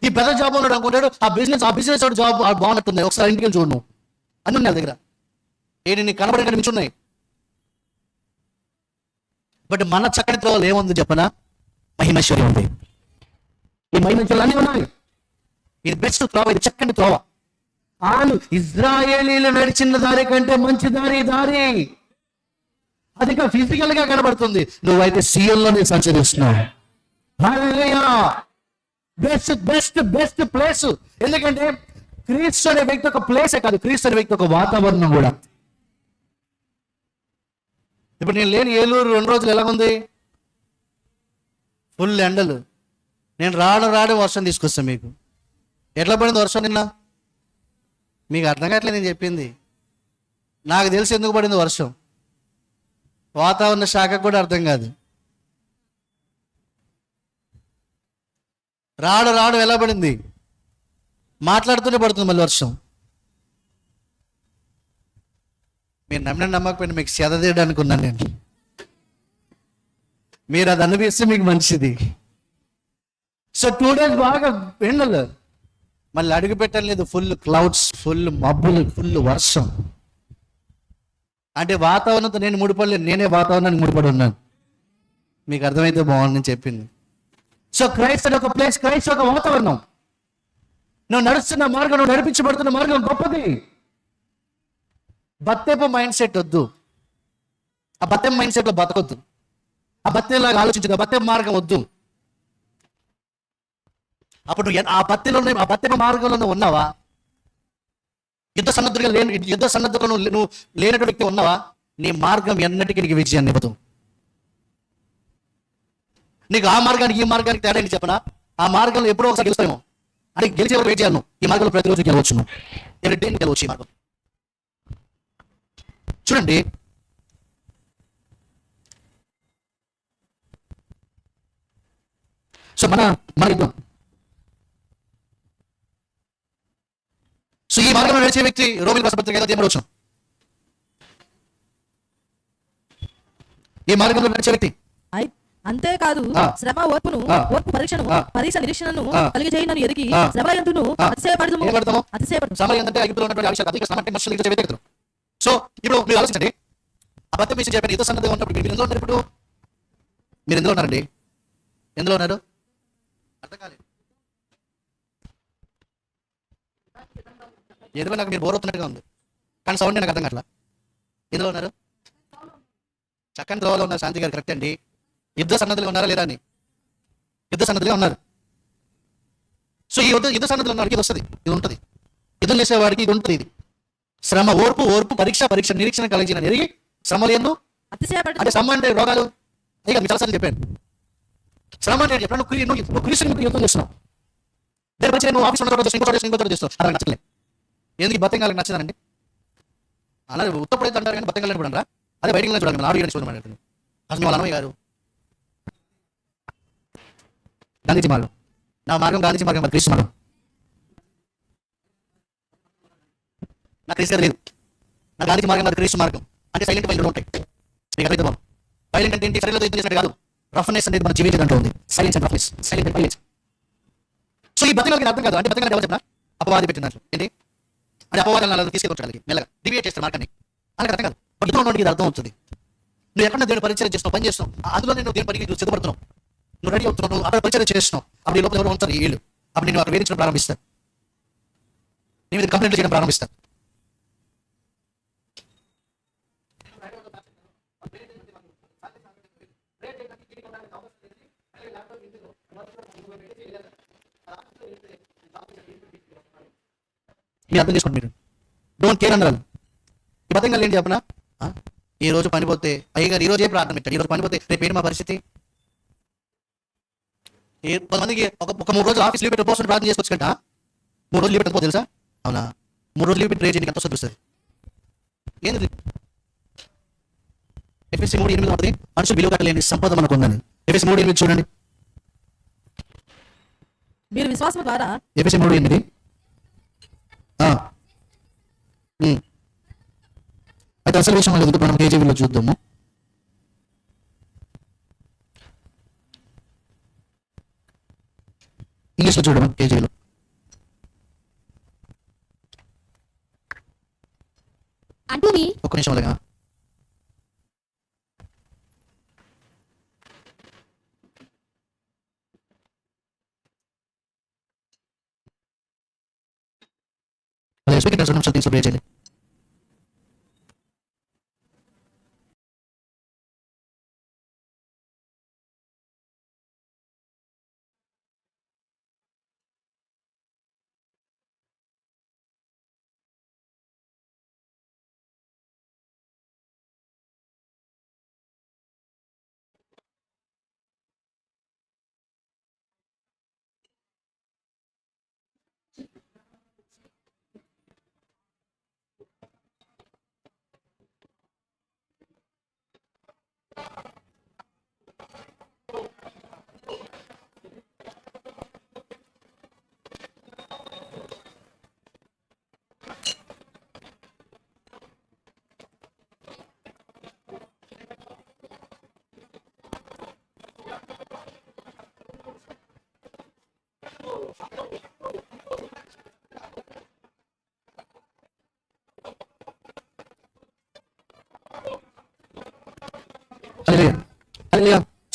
ఈ పెద్ద జాబ్ ఉన్నాడు అనుకుంటాడు, ఆ బిజినెస్ జాబ్ బాగున్నట్టుంది, ఒకసారి ఇంటికి చూడు. అన్నీ ఉన్నాయి దగ్గర. ఏంటి నీకు కనబడే మించున్నాయి. బట్ మన చక్కని త్రోవలు ఏముంది చెప్పనా? మహిమైశ్వర్యం ఉంది. ఈ మహిమైశ్వర్యాలు అన్నీ ఉన్నాయి. ఇది బెస్ట్ త్రోవ, ఇది చక్కని త్రోవ. ఆను ఇజ్రాయేలీలు నడిచిన దారి కంటే మంచి దారి. అది ఫిజికల్ గా కనబడుతుంది. నువ్వైతే సీఎంలోనే సంచరిస్తున్నావు. Best place. ఎందుకంటే క్రీస్తు అనే వ్యక్తి ఒక ప్లేసే కాదు, క్రీస్తు అనే వ్యక్తి ఒక వాతావరణం కూడా. ఇప్పుడు నేను లేని ఏలూరు 2 రోజులు ఎలాగుంది? ఫుల్ ఎండలు. నేను రాడు వర్షం తీసుకొస్తాను. మీకు ఎట్లా పడింది వర్షం నిన్న? మీకు అర్థం కావట్లేదు నేను చెప్పింది. నాకు తెలిసి ఎందుకు పడింది వర్షం. వాతావరణ శాఖకు కూడా అర్థం కాదు. రాడు ఎలా పడింది? మాట్లాడుతూనే పడుతుంది మళ్ళీ వర్షం. మీరు నమ్మకపోయినా మీకు సెదదేయడం అనుకున్నాను నేను. మీరు అది అనిపిస్తే మీకు మంచిది. సో 2 days బాగా ఎండలు, మళ్ళీ అడుగు పెట్టలేదు. ఫుల్ క్లౌడ్స్, ఫుల్ మబ్బులు, ఫుల్ వర్షం. అంటే వాతావరణంతో నేను ముడిపడలేదు, నేనే వాతావరణానికి ముడిపడి ఉన్నాను. మీకు అర్థమైతే బాగుందని చెప్పింది. సో క్రైస్ట్ ఒక ప్లేస్, క్రైస్ట్ ఒక వాతావరణం. నువ్వు నడుస్తున్న మార్గం, నువ్వు నడిపించబడుతున్న మార్గం గొప్పది. బత్తెపు మైండ్ సెట్ వద్దు. ఆ బత్తెం మైండ్ సెట్లో బతకొద్దు. ఆ బత్తెలాగా ఆలోచించదు. ఆ బత్తెం మార్గం వద్దు. అప్పుడు నువ్వు ఆ బత్తెపు మార్గంలో ఉన్నావా? యుద్ధ సన్నద్ధులుగా నువ్వు లేనటువంటి వ్యక్తి ఉన్నావా? నీ మార్గం ఎన్నటికీ నీకు విజయాన్ని ఇవ్వదు. నీకు ఆ మార్గానికి ఈ మార్గానికి తేడా ఏంటి చెప్పనా? ఆ మార్గంలో ఎప్పుడో ఒకసారి గెలుస్తామేమో. అంటే గెలిచే వరకు వెయిట్ చేయాలి. ఈ మార్గంలో ప్రతిరోజు గెలవచ్చు. ఎవరి డే గెలవచ్చు ఈ మార్గం. చూడండి, సో మన యుద్ధం. సో ఈ మార్గంలో నడిచే వ్యక్తి రోమిల పత్రిక 5:3 ఈ మార్గంలో నడిచే వ్యక్తి అంతేకాదు శ్రమ ఓర్పును, ఓర్పు పరీక్షను, పరీక్ష నిరీక్షణను కలిగజేయునని ఎరిగి శ్రమ యందును అతిశయపడదుము. శ్రమ యందంటే అగ్నిలో ఉన్నటువంటి ఆవిషయాలు, అధిక శ్రమ అంటే నష్టాలు ఇచ్చే వ్యక్తులు. సో ఇప్పుడు మీరు ఆలోచించండి, అబద్ధం విషయం చెప్పండి. యుద్ధ సన్నద్ధంగా ఉన్నప్పుడు మీరు ఎందులో ఉన్నారు? ఇప్పుడు మీరు ఎందులో ఉన్నారండి? ఎందులో ఉన్నారు? అర్థం కాలేదు. ఎందుకో నాకు మీరు బోర్ అవుతున్నట్టుగా ఉంది, కానీ సౌండ్ నాకు అర్థం కావట్లా. ఎందులో ఉన్నారు? చక్కని త్రోవలో ఉన్నారు. శాంతి గారు కరెక్ట్ అండి. యుద్ధ సన్నద్ధులుగా ఉన్నారా లేదా అని? యుద్ధ సన్నద్ధులుగా ఉన్నారు. సో ఈ యుద్ధ సన్నద్ధులు ఉన్నవాడికి ఇది వస్తుంది, ఇది ఉంటుంది. యుద్ధం చేసేవాడికి ఇది ఉంటుంది. ఇది శ్రమ, ఓర్పు పరీక్ష నిరీక్షణ కలిగిన ఎరిగి శ్రమలు ఎన్నో. అంటే శ్రమ అంటే రోగాలు ఇక మీకు చాలాసార్లు చెప్పాను. శ్రమ అంటే చెప్పాను, నువ్వు క్రీస్తుని యుద్ధం చేస్తున్నావు. దేని మంచి నువ్వు ఆఫీస్ ఇంకో చోట చేస్తావు. అలా నచ్చలేదు. ఎందుకు బతంగాలకు నచ్చదండి? అలా ఉత్తపడైతే అంటారు కానీ బతంగాలని కూడా అంటారా? అదే బయటికి చూడాలి. ఆడియో చూడమని అసలు మీ వాళ్ళ అన్నయ్య గారు గాంధీజీ మార్గం, నా మార్గం గాంధీజీ మార్గం, మరి క్రీస్తు మార్గం. నా క్రీస్తు లేదు, నా గాంధీజీ మార్గం, నా క్రీస్తు మార్గం. అంటే సైలెంట్ బయలు ఉంటాయి. మీకు అర్థం వైలెంట్ అంటే ఏంటి? శరీరంలో యుద్ధం చేసినట్టు కాదు. రఫ్నెస్ అనేది మన జీవితం అంటూ ఉంది. Silence and roughness, silent and violence. So ఈ బతికి అర్థం కాదు. అంటే బతికి ఎవరు చెప్పినా అపవాది పెట్టినట్లు ఏంటి అంటే అపవాదాలను తీసుకెళ్ళి మెల్లగా డివియేట్ చేస్తారు మార్గాన్ని. అలాగే అర్థం కాదు. యుద్ధం ఉన్నవాడికి ఇది అర్థం అవుతుంది. నువ్వు ఎక్కడ దేవుని పరిచయం చేస్తావు, పని చేస్తావు, అందులో నేను దేవుని పనికి నువ్వు సిద్ధపడుతున్నావు, నువ్వు రెడీ అవుతున్నావు, నువ్వు అక్కడ పరిచయం చేస్తున్నావు. అప్పుడు ఈ లోపల ఎవరు ఉంటారు? వీళ్ళు. అప్పుడు నేను అక్కడ వేధించడం ప్రారంభిస్తాను, నీ మీద కంప్లైంట్ చేయడం ప్రారంభిస్తాను. మీరు అర్థం చేసుకోండి. మీరు డోంట్ కేర్ అన్నారు. చెప్పనా? ఈ రోజు పనిపోతే అయ్యగారు ఈ రోజే ప్రార్థన పెట్టాడు, ఈ రోజు పనిపోతే రేపు ఏంటి మా పరిస్థితి? కొంతమందికి ఒక 3 రోజులు ఆఫీస్ లీవ్ పెట్టి పోస్ట్ ప్రార్థన చేసుకోవచ్చు కంట. 3 రోజులు లీవ్ పెట్టకపోతే తెలుసా? అవునా? 3 రోజులు లీవ్ పెట్టి ప్రే చేయడానికి ఎంత వస్తుంది? ఏంది? ఎఫ్ఎస్సీ 3:8 ఉంటుంది, మనుషులు విలువ కట్టలేని సంపద మనకు ఉందని. ఎఫ్ఎస్సీ 3:8 చూడండి. మీరు విశ్వాసం ద్వారా ఎఫ్ఎస్సీ 3:8 అయితే అసలు విషయం లేదు. మనం కేజీవీలో చూద్దాము. ఇంగ్లీష్లో చూడమని కేజీలో. అంటూని ఒక్క నిమిషం అలాగా. అదే స్పీకింగ్ 2 నిమిషాలు తీసుకుని ప్రే చేయాలి.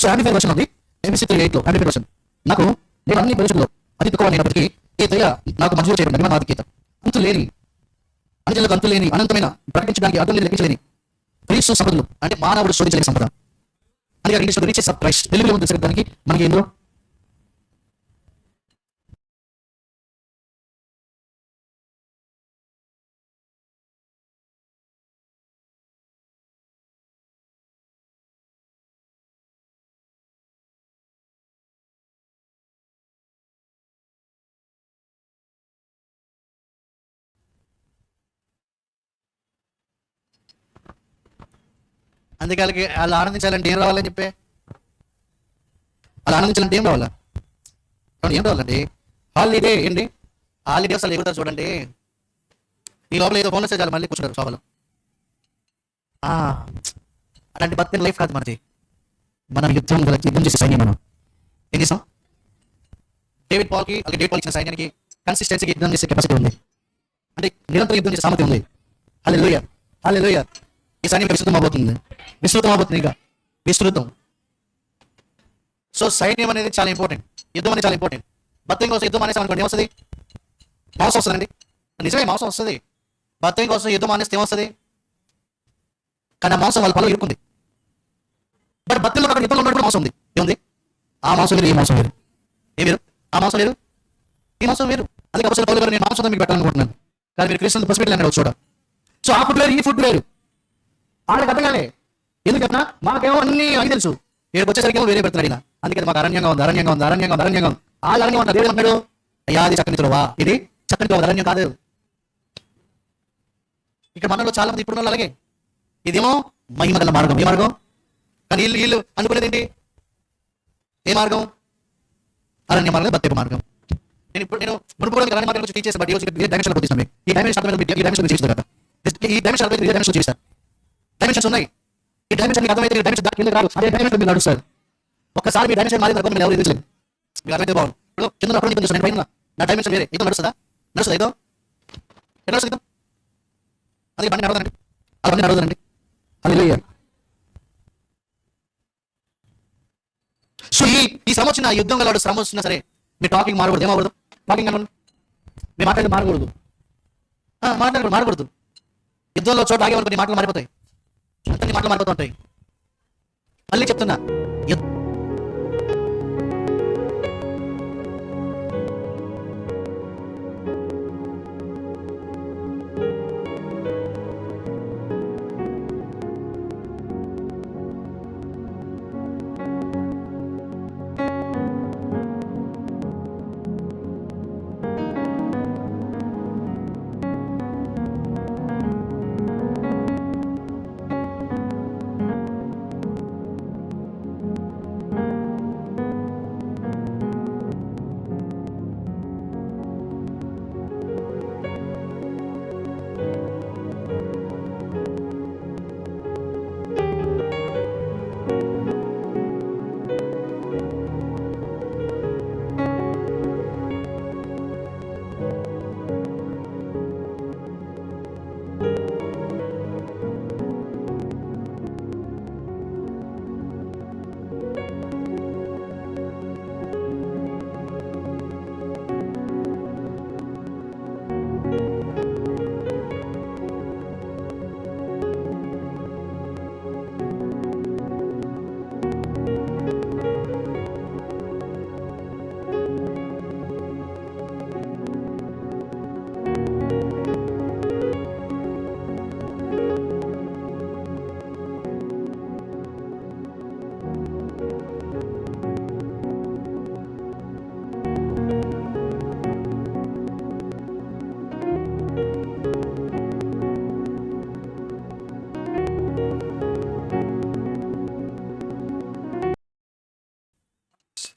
సో యాంప్లిఫైడ్ వర్షన్ ఉంది, ఎంసీ 3:8 యాంప్లిఫైడ్ వర్షన్. నాకు నేను అన్ని పరిస్థితుల్లో అతి తక్కువ అయినప్పటికీ ఈ దయ నాకు మంజూరు చేయబడింది. నా ఆధిక్యత అంతు లేని అనుజనులకు అంతు లేని అనంతమైన ప్రకటించడానికి అర్థం లేదు లెక్కించలేని క్రీస్తు సంపదలు, అంటే మానవుడు శోధించలేని సంపద. అందుకే ఇంగ్లీష్లో రిచెస్ ఆఫ్ క్రైస్ట్, తెలుగులో ఉంది దానికి మనకి ఏందో అందుకే వాళ్ళకి వాళ్ళు ఆనందించాలంటే ఏం రావాలని చెప్పే, వాళ్ళు ఆనందించాలంటే ఏం రావాలా? ఏం రావాలండి? హాలిడే ఏంటి? హాలిడే అసలు ఎగురుతారు చూడండి. ఈ లోపల ఏదో ఫోన్ వస్తే చాలు మళ్ళీ కూర్చుంటారు సభలో. అలాంటి బతికిన లైఫ్ కాదు మనది. మనం యుద్ధం చేసే సైన్యం. మనం ఏం చేసాం? డేవిడ్ పాల్కి అలాగే డేవిడ్ పాల్ ఇచ్చిన సైన్యానికి కన్సిస్టెన్సీకి యుద్ధం చేసే కెపాసిటీ ఉంది, అంటే నిరంతరం యుద్ధం చేసే సామర్థ్యం ఉంది. హల్లెలూయా, హల్లెలూయా. ఈ సైన్యం విస్తృతం అవబోతుంది, ఇంకా విస్తృతం. సో సైన్యం అనేది చాలా ఇంపార్టెంట్, యుద్ధం అనేది చాలా ఇంపార్టెంట్. బతుకు కోసం యుద్ధం అనేసి అనుకోండి ఏమొస్తుంది? మాంసం వస్తుందండి. నిజమే, మాంసం వస్తుంది. బతుకు కోసం యుద్ధం అనేస్తే ఏమొస్తుంది? కానీ ఆ మాంసం వాళ్ళ పనులు ఇరుక్కుంది. బట్ బతుకులో అక్కడ యుద్ధంలో ఉన్నప్పుడు మాంసం ఉంది. ఏముంది? ఆ మాంసం వేరు, ఈ మాంసం వేరు. ఏ వేరు? ఆ మాంసం వేరు, ఈ మాంసం వేరు. అందుకే అసలు పౌలు గారు నేను మాంసం మీకు పెట్టాలనుకుంటున్నాను, కానీ మీరు క్రిస్టియన్ పసిపెట్టలే అన్నాడు చూడ. సో ఆ ఫుడ్ వేరు, ఈ ఫుడ్ వేరు. వాళ్ళకి అర్థం కాలే. ఎందుకు చెప్పినా మాకేమో అన్ని అని తెలుసు, వీడికి వచ్చేసరికి ఏమో వేరే పెడుతున్నాడు ఈయన. అందుకే మాకు అరణ్యంగా ఉంది, అరణ్యంగా ఉంది, అరణ్యంగా ఉంది, అరణ్యంగా ఉంది. ఆ అరణ్యం ఉంటాడు. దేవుడు అంటాడు, అయ్యా అది చక్కని త్రోవ, ఇది చక్కని త్రోవ, అరణ్యం కాదు. ఇక్కడ మనలో చాలా మంది ఇప్పుడు అలాగే, ఇదేమో మహిమ గల మార్గం. ఏ మార్గం? కానీ వీళ్ళు అనుకునేది ఏంటి? ఏ మార్గం? అరణ్య మార్గం, బత్తెపు మార్గం. నేను మునుపు కూడా అరణ్య మార్గం గురించి టీచ్ చేసి బట్ ఈ డైమెన్షన్ పోతున్నాను. ఈ డైమెన్షన్ చేస్తారు. ఈ డైమెన్షన్ చేస్తారు. డైమెన్షన్స్ ఉన్నాయి. ఈ డైమెన్షన్ మీకు అర్థమైతే డైమెన్షన్ దాని కింద రాదు. అదే డైమెన్షన్ మీరు నడుస్తారు. ఒక్కసారి మీ డైమెన్షన్ మారిన తర్వాత మీరు ఎవరు ఎదుర్చలేదు. మీకు అర్థమైతే బాగుంది. ఇప్పుడు చిన్న అప్పుడు నీకు నేను పైన నా డైమెన్షన్ వేరే, ఇదో నడుస్తుందా? నడుస్తుందా? ఇదో ఎట్లా నడుస్తుంది? అది బండి నడవదండి, ఆ బండి నడవదండి. హల్లెలూయా. సో ఈ శ్రమ వచ్చిన యుద్ధం గల శ్రమ వచ్చినా సరే మీ టాకింగ్ మారకూడదు. ఏమవకూడదు? టాకింగ్ అన్నాను మీ మాట్లాడి మారకూడదు. మారకూడదు. యుద్ధంలో చోట ఆగే వరకు నీ మాటలు మారిపోతాయి, అంతని మాటలు మారిపోతూ ఉంటాయి. మళ్ళీ చెప్తున్నా,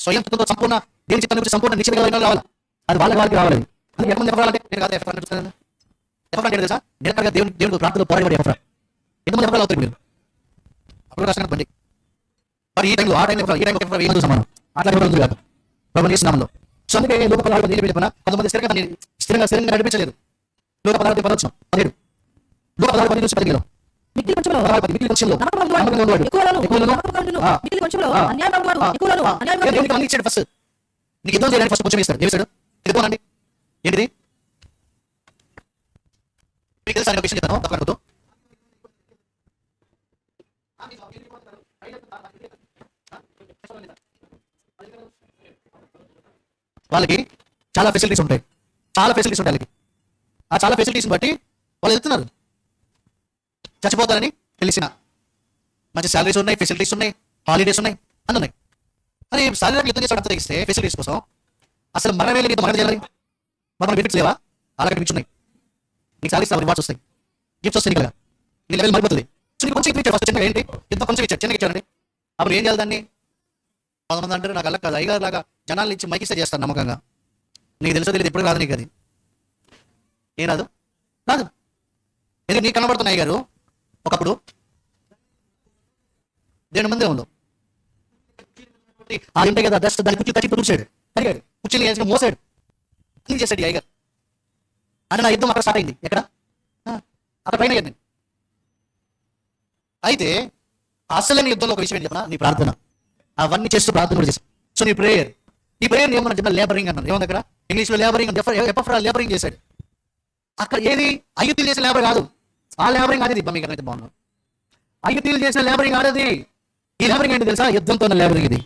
స్వయం కృతంతో సంపూర్ణ దేవుని చిత్తాన్ని గురించి సంపూర్ణ నిశ్చయం కలిగిన వాళ్ళు రావాలి. అది వాళ్ళకి రావాలి. అది ఎంతమంది ఎవరాలంటే నేను కాదు ఎఫ్రా చూస్తాను. ఎఫ్రా అంటే తెలుసా? నిరంతరంగా దేవుడు ప్రార్థనలో పోరాడి ఎఫ్రా. ఎంతమంది ఎవరాలు అవుతారు మీరు? అప్పుడు రాష్ట్రానికి బండి మరి ఈ టైంలో ఆ టైంలో ఈ టైంలో ఎఫ్రా ఏమో సమానం అట్లా ఎవరు కాదు ప్రభు చేసినామంలో. సో అందుకే లోక పదార్థాలు చెప్పిన కొంతమంది స్థిరంగా నడిపించలేదు. లోక పదార్థం పదవచ్చు 17 లోక పదార్థం 10 నుంచి 10 మిక్కిలి కొంచెంలో మిగిలిన కొంచెంలో నమ్మకం ఉన్నవాడు ఎక్కువలోను, నమ్మకం ఉండును. మిక్కిలి కొంచెంలో అన్యాయం ఉన్నవాడు ఎక్కువలోను, అన్యాయం ఉన్నవాడు దేవునికి అన్ని ఇచ్చాడు. ఫస్ట్ నీకు యుద్ధం చేయడానికి ఫస్ట్ కొంచెం ఇస్తాడు. దేవిస్తాడు ఎదుకోనండి. ఏంటిది మీకు తెలుసా? విషయం చెప్తాను తప్పకుండా. వాళ్ళకి చాలా ఫెసిలిటీస్ ఉంటాయి. వాళ్ళకి ఆ చాలా ఫెసిలిటీస్ బట్టి వాళ్ళు వెళ్తున్నారు. చచ్చిపోతారని తెలిసిన మంచి శాలరీస్ ఉన్నాయి, ఫెసిలిటీస్ ఉన్నాయి, హాలిడేస్ ఉన్నాయి, అన్నీ ఉన్నాయి. అని శాలరీ యుద్ధం చేసి అంత తెగిస్తే ఫెసిలిటీస్ కోసం అసలు మరణమే లేదు. మరణ చేయాలి. మన బెనిఫిట్స్ లేవా? అలాగే మించి ఉన్నాయి. నీకు శాలరీస్ రివార్డ్స్ వస్తాయి, గిఫ్ట్స్ వస్తాయి. నీకు నీ లెవెల్ మారిపోతుంది. సో నీకు కొంచెం ఇచ్చాడు ఫస్ట్. చిన్నగా ఏంటి ఇంత కొంచెం ఇచ్చాడు, చిన్నగా ఇచ్చాడండి. అప్పుడు ఏం చేయాలి దాన్ని? 100 మంది అంటారు నాకు అలా కాదు, అయ్యారు లాగా జనాలు ఇచ్చి మైకిస్తే చేస్తాను నమ్మకంగా. నీకు తెలుసో తెలియదు, ఎప్పుడు రాదు నీకు అది. ఏం రాదు ఎందుకు నీకు కనబడుతున్నాయి గారు. ఒకప్పుడు 2 మంది ఉందో ఆ ఉంటాయి కదా దస్ట్ దాని కుర్చీలు తచ్చి కూర్చాడు, అడిగాడు కుర్చీలు వేసుకుని మోసాడు, అన్ని చేశాడు ఈ అయ్యగారు. అంటే నా యుద్ధం అక్కడ స్టార్ట్ అయింది. ఎక్కడ? అక్కడ పైన అయ్యింది. అయితే అసలైన యుద్ధంలో ఒక విషయం ఏంటి చెప్పనా? నీ ప్రార్థన. అవన్నీ చేస్తూ ప్రార్థన కూడా చేశాడు. సో నీ ప్రేయర్ ఏమన్నా చెప్పిన లేబరింగ్ అన్నారు. ఏమన్నా అక్కడ ఇంగ్లీష్లో లేబరింగ్, ఎపఫ్రా లేబరింగ్ చేశాడు. అక్కడ ఏది అయ్యుతీలు చేసిన లేబర్ కాదు, ఆ లేబరింగ్ ఆడేది. మీకు అయితే బాగున్నాడు. అయ్యుతీలు చేసిన లేబరింగ్ ఆడేది. ఈ లేబరింగ్ ఏంటి తెలుసా? యుద్ధంతో ఉన్న లేబరింగ్ ఇది.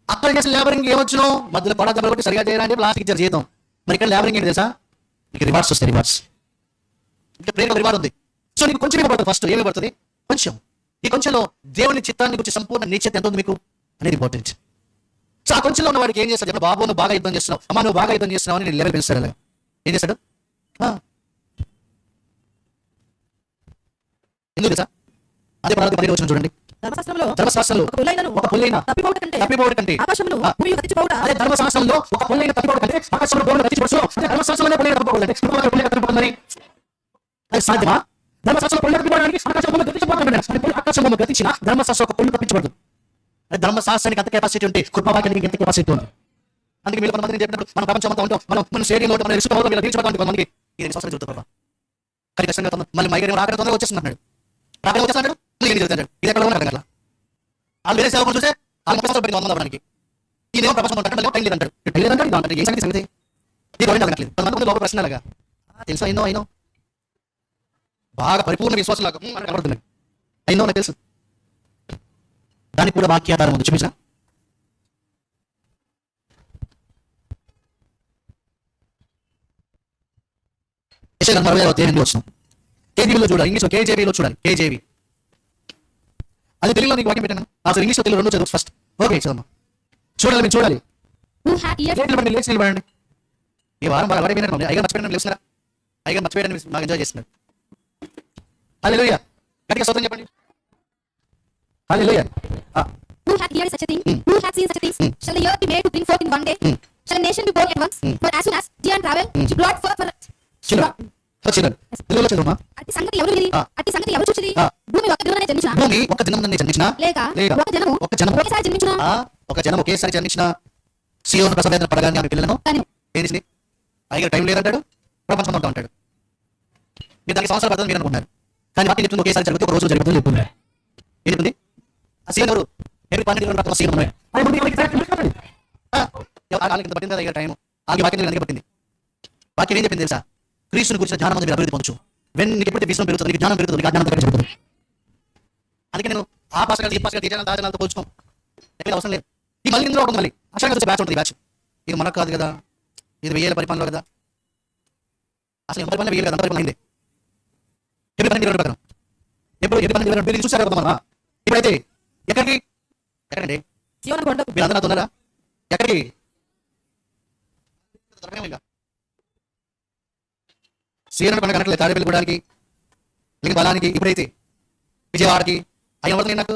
అక్కడ చేసిన లేబరింగ్ ఏమొచ్చును? మధ్యలో పడా దెబ్బలు కొట్టి సరిగా చేయాలంటే లాస్ట్ ఇచ్చారు జీతం. మరి ఇక్కడ లేబరింగ్ ఏంటి తెలుసా? నీకు రివార్డ్స్ వస్తాయి. రివార్డ్స్ ఇంకా ప్రేమ రివార్డ్ ఉంది. సో నీకు కొంచెం పడుతుంది. ఫస్ట్ ఏమి పడుతుంది? కొంచెం. ఈ కొంచెంలో దేవుని చిత్తాన్ని గురించి సంపూర్ణ నిశ్చయత ఎంత ఉంది మీకు అనేది ఇంపార్టెంట్. సో ఆ కొంచెంలో ఉన్న వాడికి ఏం చేస్తాడు చెప్పండి? బాబు నువ్వు బాగా యుద్ధం చేస్తున్నావు, అమ్మ నువ్వు బాగా యుద్ధం చేస్తున్నావు అని నేను లెవెల్ పెంచుతాడు. అలా ఏం చేస్తాడు? ఎందుకు తెలుసా? అదే పదార్థం 12 వచ్చిన చూడండి. ధర్మశాస్త్రంలో ఒక పుల్లైన తప్పిపోవడం కంటే ఆకాశమును భూమియు కత్తిపోవుట. అదే ధర్మశాస్త్రంలో ఒక పుల్లైన తప్పిపోవడం కంటే ఆకాశంలో భూమిని కత్తిపోవచ్చు. అదే ధర్మశాస్త్రంలో పుల్లైన తప్పిపోవడం అంటే పుల్లైన తప్పిపోతుందని అది సాధ్యమా? ధర్మశాస్త్రం పుల్లైన తప్పిపోవడానికి ఆకాశం భూమి గతించబడుతుంది. ఆకాశం భూమి గతించిన ధర్మశాస్త్రం ఒక పుల్లు తప్పించబడదు. అదే ధర్మశాస్త్రానికి అంత కెపాసిటీ ఉంటే కృపావాక్యానికి ఎంత కెపాసిటీ ఉంది. అందుకే మీరు కొంతమంది చెప్పినట్టు మన ప్రపంచం అంతా ఉంటాం, మనం స్టేడియంలో మన రిస్క్ అవుతాం, ఇలా తీర్చబడతాం. కొంతమందికి ఈ 2 సంవత్సరాలు చూస్తారు కానీ కష్టంగా మళ్ళీ మైగ్రేన్ ఆఖరి తొందరగా వచ్చేస్తున్నాడు. రాకడ వచ్చేస్తున్నాడు, మళ్ళీ ఏం చెప్తాడు? ఇది ఎక్కడ ఉన్నారు అట్లా వాళ్ళు వేరే సేవకులు చూస్తే వాళ్ళు 30 సంవత్సరాలు పెట్టి అవ్వడానికి ఇదేమో ప్రపంచం ఉంటాడు, మళ్ళీ టైం లేదంటాడు. లేదంటాడు ఇది అంటాడు. ఏ సంగతి ఇది అడగట్లేదు. కొంతమంది లోపల ప్రశ్న లాగా తెలుసా? అయినో బాగా పరిపూర్ణ విశ్వాసం లాగా కనబడుతున్నాయి. అయినో నాకు తెలుసు. దానికి కూడా వాక్యాధారం ఉంది. చూపించా? యెషయా 48 వచ్చిన కేజీబీలో చూడాలి, ఇంగ్లీష్లో కేజేబీలో చూడాలి. కేజేబీ అది తెలుగులో నీకు వాక్యం పెట్టాను. అసలు ఇంగ్లీష్లో తెలుగు 2 చదువు ఫస్ట్. ఓకే చదమ్మా. చూడాలి, మీరు చూడాలి. లేచి నిలబడండి. ఈ వారం బాగా అలవాటైపోయినట్టు అయ్యగా మర్చిపోయిన లేస్తున్నారా? అయ్యగా మర్చిపోయాడని బాగా ఎంజాయ్ చేస్తున్నారు. హల్లెలూయా. గట్టిగా స్తోత్రం చెప్పండి. హల్లెలూయా. Who hath heard such a thing? Who hath seen such a thing? Shall the earth be made to bring forth in one day? Shall a nation be born at once? For as soon as day and travel, she brought forth for తెలుగులో చదువుమా. అట్టి సంగతి ఎవరు వినిరి? అట్టి సంగతి ఎవరు చూచిరి? భూమి ఒక దినమునే జన్మించునా? భూమి ఒక దినమునే జన్మించినా? లేక ఒక జనము ఒకేసారి జన్మించునా? ఒక జనం ఒకేసారి జన్మించినా? సియోను ప్రసవేదన పడగానే ఆమె పిల్లలను ఏం చేసింది? అయ్యగారు టైం లేదంటాడు, ప్రపంచంలో ఉంటా ఉంటాడు. మీరు దానికి సంవత్సరాలు పడుతుంది మీరు అనుకుంటున్నారు. కానీ వాటి చెప్తుంది ఒకేసారి జరిగితే ఒక రోజు జరుగుతుంది చెప్తుంది. ఏం చెప్తుంది? ఆ సీఎం ఎవరు? ఎవరి 12 సీఎం ఉన్నాయి. వాళ్ళకి ఇంత పట్టింది కదా టైం. వాళ్ళకి వాక్యం ఎందుకు పట్టింది? వాక్యం ఏం చెప్పింది తెలుసా? క్రీస్తుని గురించి జ్ఞానం మీరు అభివృద్ధి పొందొచ్చు. నీకు ఎప్పుడైతే విశ్వం పెరుగుతుంది, నీకు జ్ఞానం పెరుగుతుంది, నీకు జ్ఞానం పెరుగుతుంది. అందుకే నేను ఆ పాసకాలు ఈ పాసకాలు ఈ జనాలతో పోల్చుకోం. ఎక్కడ అవసరం లేదు. ఈ మళ్ళీ ఇందులో ఉంటుంది. మళ్ళీ అక్షరంగా వచ్చే బ్యాచ్ ఉంటుంది. బ్యాచ్ ఇది మనకు కాదు కదా, ఇది 1000 పరిపాలనలో కదా. అసలు ఎంత పరిపాలన 1000 కదా, అంత పరిపాలన అయింది. ఎప్పుడు 12 ప్రకారం ఎప్పుడు 12 చూసారు కదా మనం. ఇప్పుడైతే ఎక్కడికండి మీరు అందరూ నాతున్నారా? ఎక్కడికి? శ్రీరంగ పండుగ కనట్లేదు. తాడేపల్లి గూడానికి, లేక బలానికి, ఇప్పుడైతే విజయవాడకి అయ్యి పడుతున్నాయి. నాకు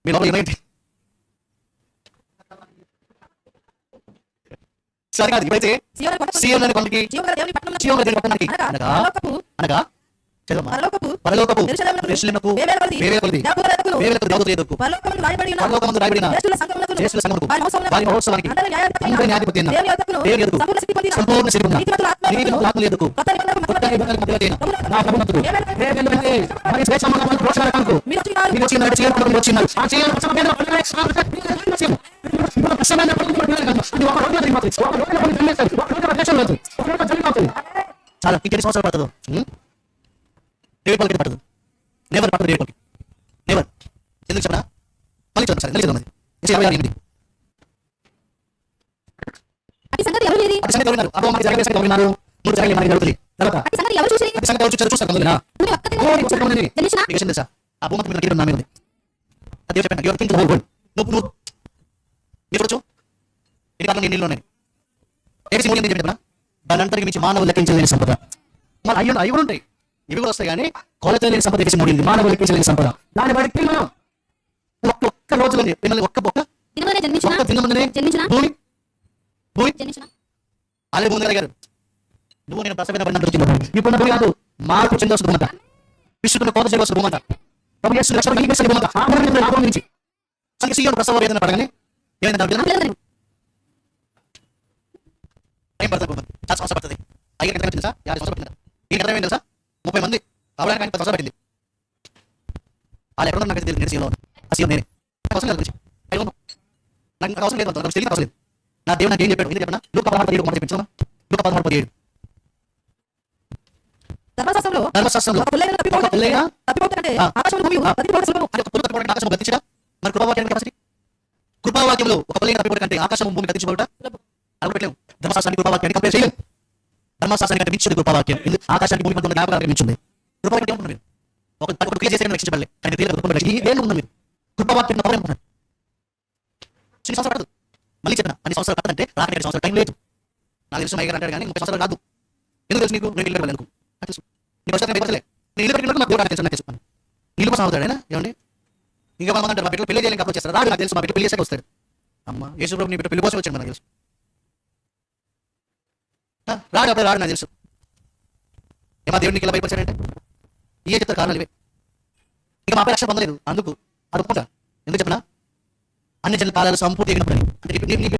మీ లోపల ఏమైంది? సో అది కాదు. ఇప్పుడైతే సియోను కొండకు సీయోను అనే కొండకి జీవము గల దేవుని పట్టణమునకు జీవము గల దేవుని పట్టణానికి అనగా అనగా చదవమ్మా. పరలోకపు పరలోకపు యెరూషలేమునకు యెరూషలేమునకు వేవేల కొలది వేవేల కొలది దేవదూతల ఎద్దుకును దేవదూతల ఎద్దుకు పరలోకమందు రాయబడి ఉన్న పరలోకమందు రాయబడిన జ్యేష్ఠుల సంఘమునకును జ్యేష్ఠుల సంఘమునకు వారి వారి మహోత్సవమునకు మహోత్సవానికి అందరి అందరి న్యాయాధిపతి అయిన దేవుని యొద్దకును దేవుని యొద్దకు సంపూర్ణ శక్తి పొందిన సంపూర్ణ శక్తి పొందిన నీతిమంతుల నీతిమంతుల ఆత్మల యొద్దకు కొత్త నిబంధనకు కొత్త మధ్య నిబంధనకు మధ్యవర్తి అయిన నా ప్రభువునందుకు వేవేల కొలది మరి స్వేచ్ఛామూలములకు ప్రోత్సాహకాలకు మీరు వచ్చినారు. మీరు వచ్చిన చేయడం కొరకు మీరు వచ్చినారు. ఆ చేయడం ప్రసవ కేంద్రం పల్లె ప్రసవమైన పల్లె అది ఒక రోజులో జరిగిపోతుంది. ఒక రోజులో పని జరిగేస్తుంది. ఒక రోజులో దేశంలో అవుతుంది. ఒక రోజులో జరిగిపోతుంది. చాలా ఇంకెన్ని సంవత్సరాలు పడుతుందో డేవిడ్ పాల్కి పడుతుంది. నెవర్ పడుతుంది డేవిడ్ పాల్కి. నెవర్. ఎందుకు చెప్పనా? మళ్ళీ చదువు సార్. మళ్ళీ చదువు. 26:8. అట్టి సంగతి ఎవరు లేరి? అటు సంగతి ఎవరున్నారు? అబ్బో మనకి జరిగే సంగతి ఎవరున్నారు? 3 జరగలే మనకి జరుగుతుంది. తర్వాత అట్టి సంగతి ఎవరు చూసిరి? అటు సంగతి ఎవరు చూస్తారు కొందరునా? భూమి ఒక్కతే ఓ నీకు చెప్పండి. జనించునా? మీకు విషయం తెలుసా? ఆ భూమి మీద కీర్తన నా మీద ఉంది. అది దేవుడు చెప్పాను. Your king the whole world. నువ్వు మీరు చూడొచ్చు. ఇది కాదు నేను నీళ్ళలోనే. ఏసి మూడు ఏంటి చెప్పినా? దానంతరికి మించి మానవులు లెక్కించలేని సంపద. మరి అవి కూడా ఉంటాయి. ఇవి కూడా వస్తాయి కానీ కొలత లేని సంపద ఏసి మూడింది. మానవులు లెక్కించలేని సంపద. దాన్ని బట్టి మనం ఒక్క రోజులోనే పిల్లలు ఒక్క దినమునే జన్మించునా? దినమునే జన్మించునా? భూమి జన్మించునా? అదే భూమి గారు నువ్వు నేను ప్రసవమైన పడిన ఇప్పుడు భూమి కాదు మార్పు చెందవలసిన భూమంట. విశ్వకున్న కోత చేయవలసిన భూమంట. ప్రభు యేసు రక్షణ కలిగిన భూమంట. ఆ భూమి లాభం నుంచి సంఖ్య ప్రసవ వేదన పడగానే ఏమైనా పిల్లలు టైం పడుతుంది భూమి. చాలా సంవత్సరం పడుతుంది. 5 గంటల తెలుసా? 50 సంవత్సరం పట్టిందా? ఈ గంటల ఏమైంది తెలుసా? 30 మంది అవడానికి 10 సంవత్సరాలు పట్టింది. వాళ్ళు ఎక్కడ నాకు తెలియదు. నేను సీలో ఆ సీలో నేనే అవసరం లేదు గురించి నాకు అవసరం లేదు. నాకు తెలియదు అవసరం లేదు. నా దేవుడు నాకు ఏం చెప్పాడు? ఇది చెప్పనా? లూకా 16:17 మాట చెప్పించమా? లూకా 16:17 ధర్మశాస్త్రంలో ఒక పుల్లైన తప్పిపోవడం కంటే ఆకాశమును భూమియు తప్పిపోవడం సులభము. అది ఒక పుల్ల తప్పిపోవడానికి ఆకాశం గతించడా? మరి కృపావాక్యానికి కెపాసిటీ? కృపావాక్యంలో ఒక పుల్లైన తప్పిపోవడం కంటే ఆకాశం భూమి గతించబడట అలా పెట్టలేము. ధర్మశాస్త్రానికి కృపావాక్యాన్ని కంపేర్ చేయలేము. ధర్మశాస్త్రానికి అంటే మించింది కృపావాక్యం. ఆకాశానికి భూమి మధ్య జ్ఞాపకానికి మించింది. కృపావాక్యం ఏమనుకున్నారు మీరు? ఒక క్రియ చేసే రక్షించబడలే. కానీ క్రియల కృప ఈ దేని ఉన్నారు మీరు? కృపావాక్యం పవర్ ఏమనుకున్నారు? చిన్న సంవత్సరం పడదు. మళ్ళీ చెప్పిన 10 సంవత్సరాలు పట్టదంటే రాక 2 సంవత్సరాలు టైం లేదు. నాకు తెలుసు మైగర్ అంటాడు కానీ 30 సంవత్సరాలు కాదు. ఎందుకు తెలుసు నీకు? నేను ఇల్లు పెట్టలేదు. నాకు తెలుసు నీ పరిస్థితి నేను పెట్టలే. నేను ఇల్లు పెట్టిన నాకు దేవుడు తెలుసు. నాకు తెలుసు ఇల్లు కోసం అవుతాడేనా ఏమండి? ఇంకా మన అంటారు మా బిడ్డలు పెళ్లి చేయాలని అప్రోచ్ చేస్తారు. రాడు నాకు తెలుసు. మా బిడ్డ పెళ్లి చేసాక వస్తాడు. అమ్మ యేసు ప్రభు నీ బిడ్డ పెళ్లి కోసం వచ్చాడు మనకు తెలుసు. రాడు అప్పుడు రాడు నాకు తెలుసు. ఏమా దేవుడికి ఇలా భయపరిచాడంటే ఏ చెప్తారు కారణాలు ఇవే. ఇక మా రక్షణ పొందలేదు. అందుకు అది ఒప్పుకుంటా. ఎందుకు చెప్పనా? అన్ని జన కాలాలు సంపూర్తి ఎగినప్పుడు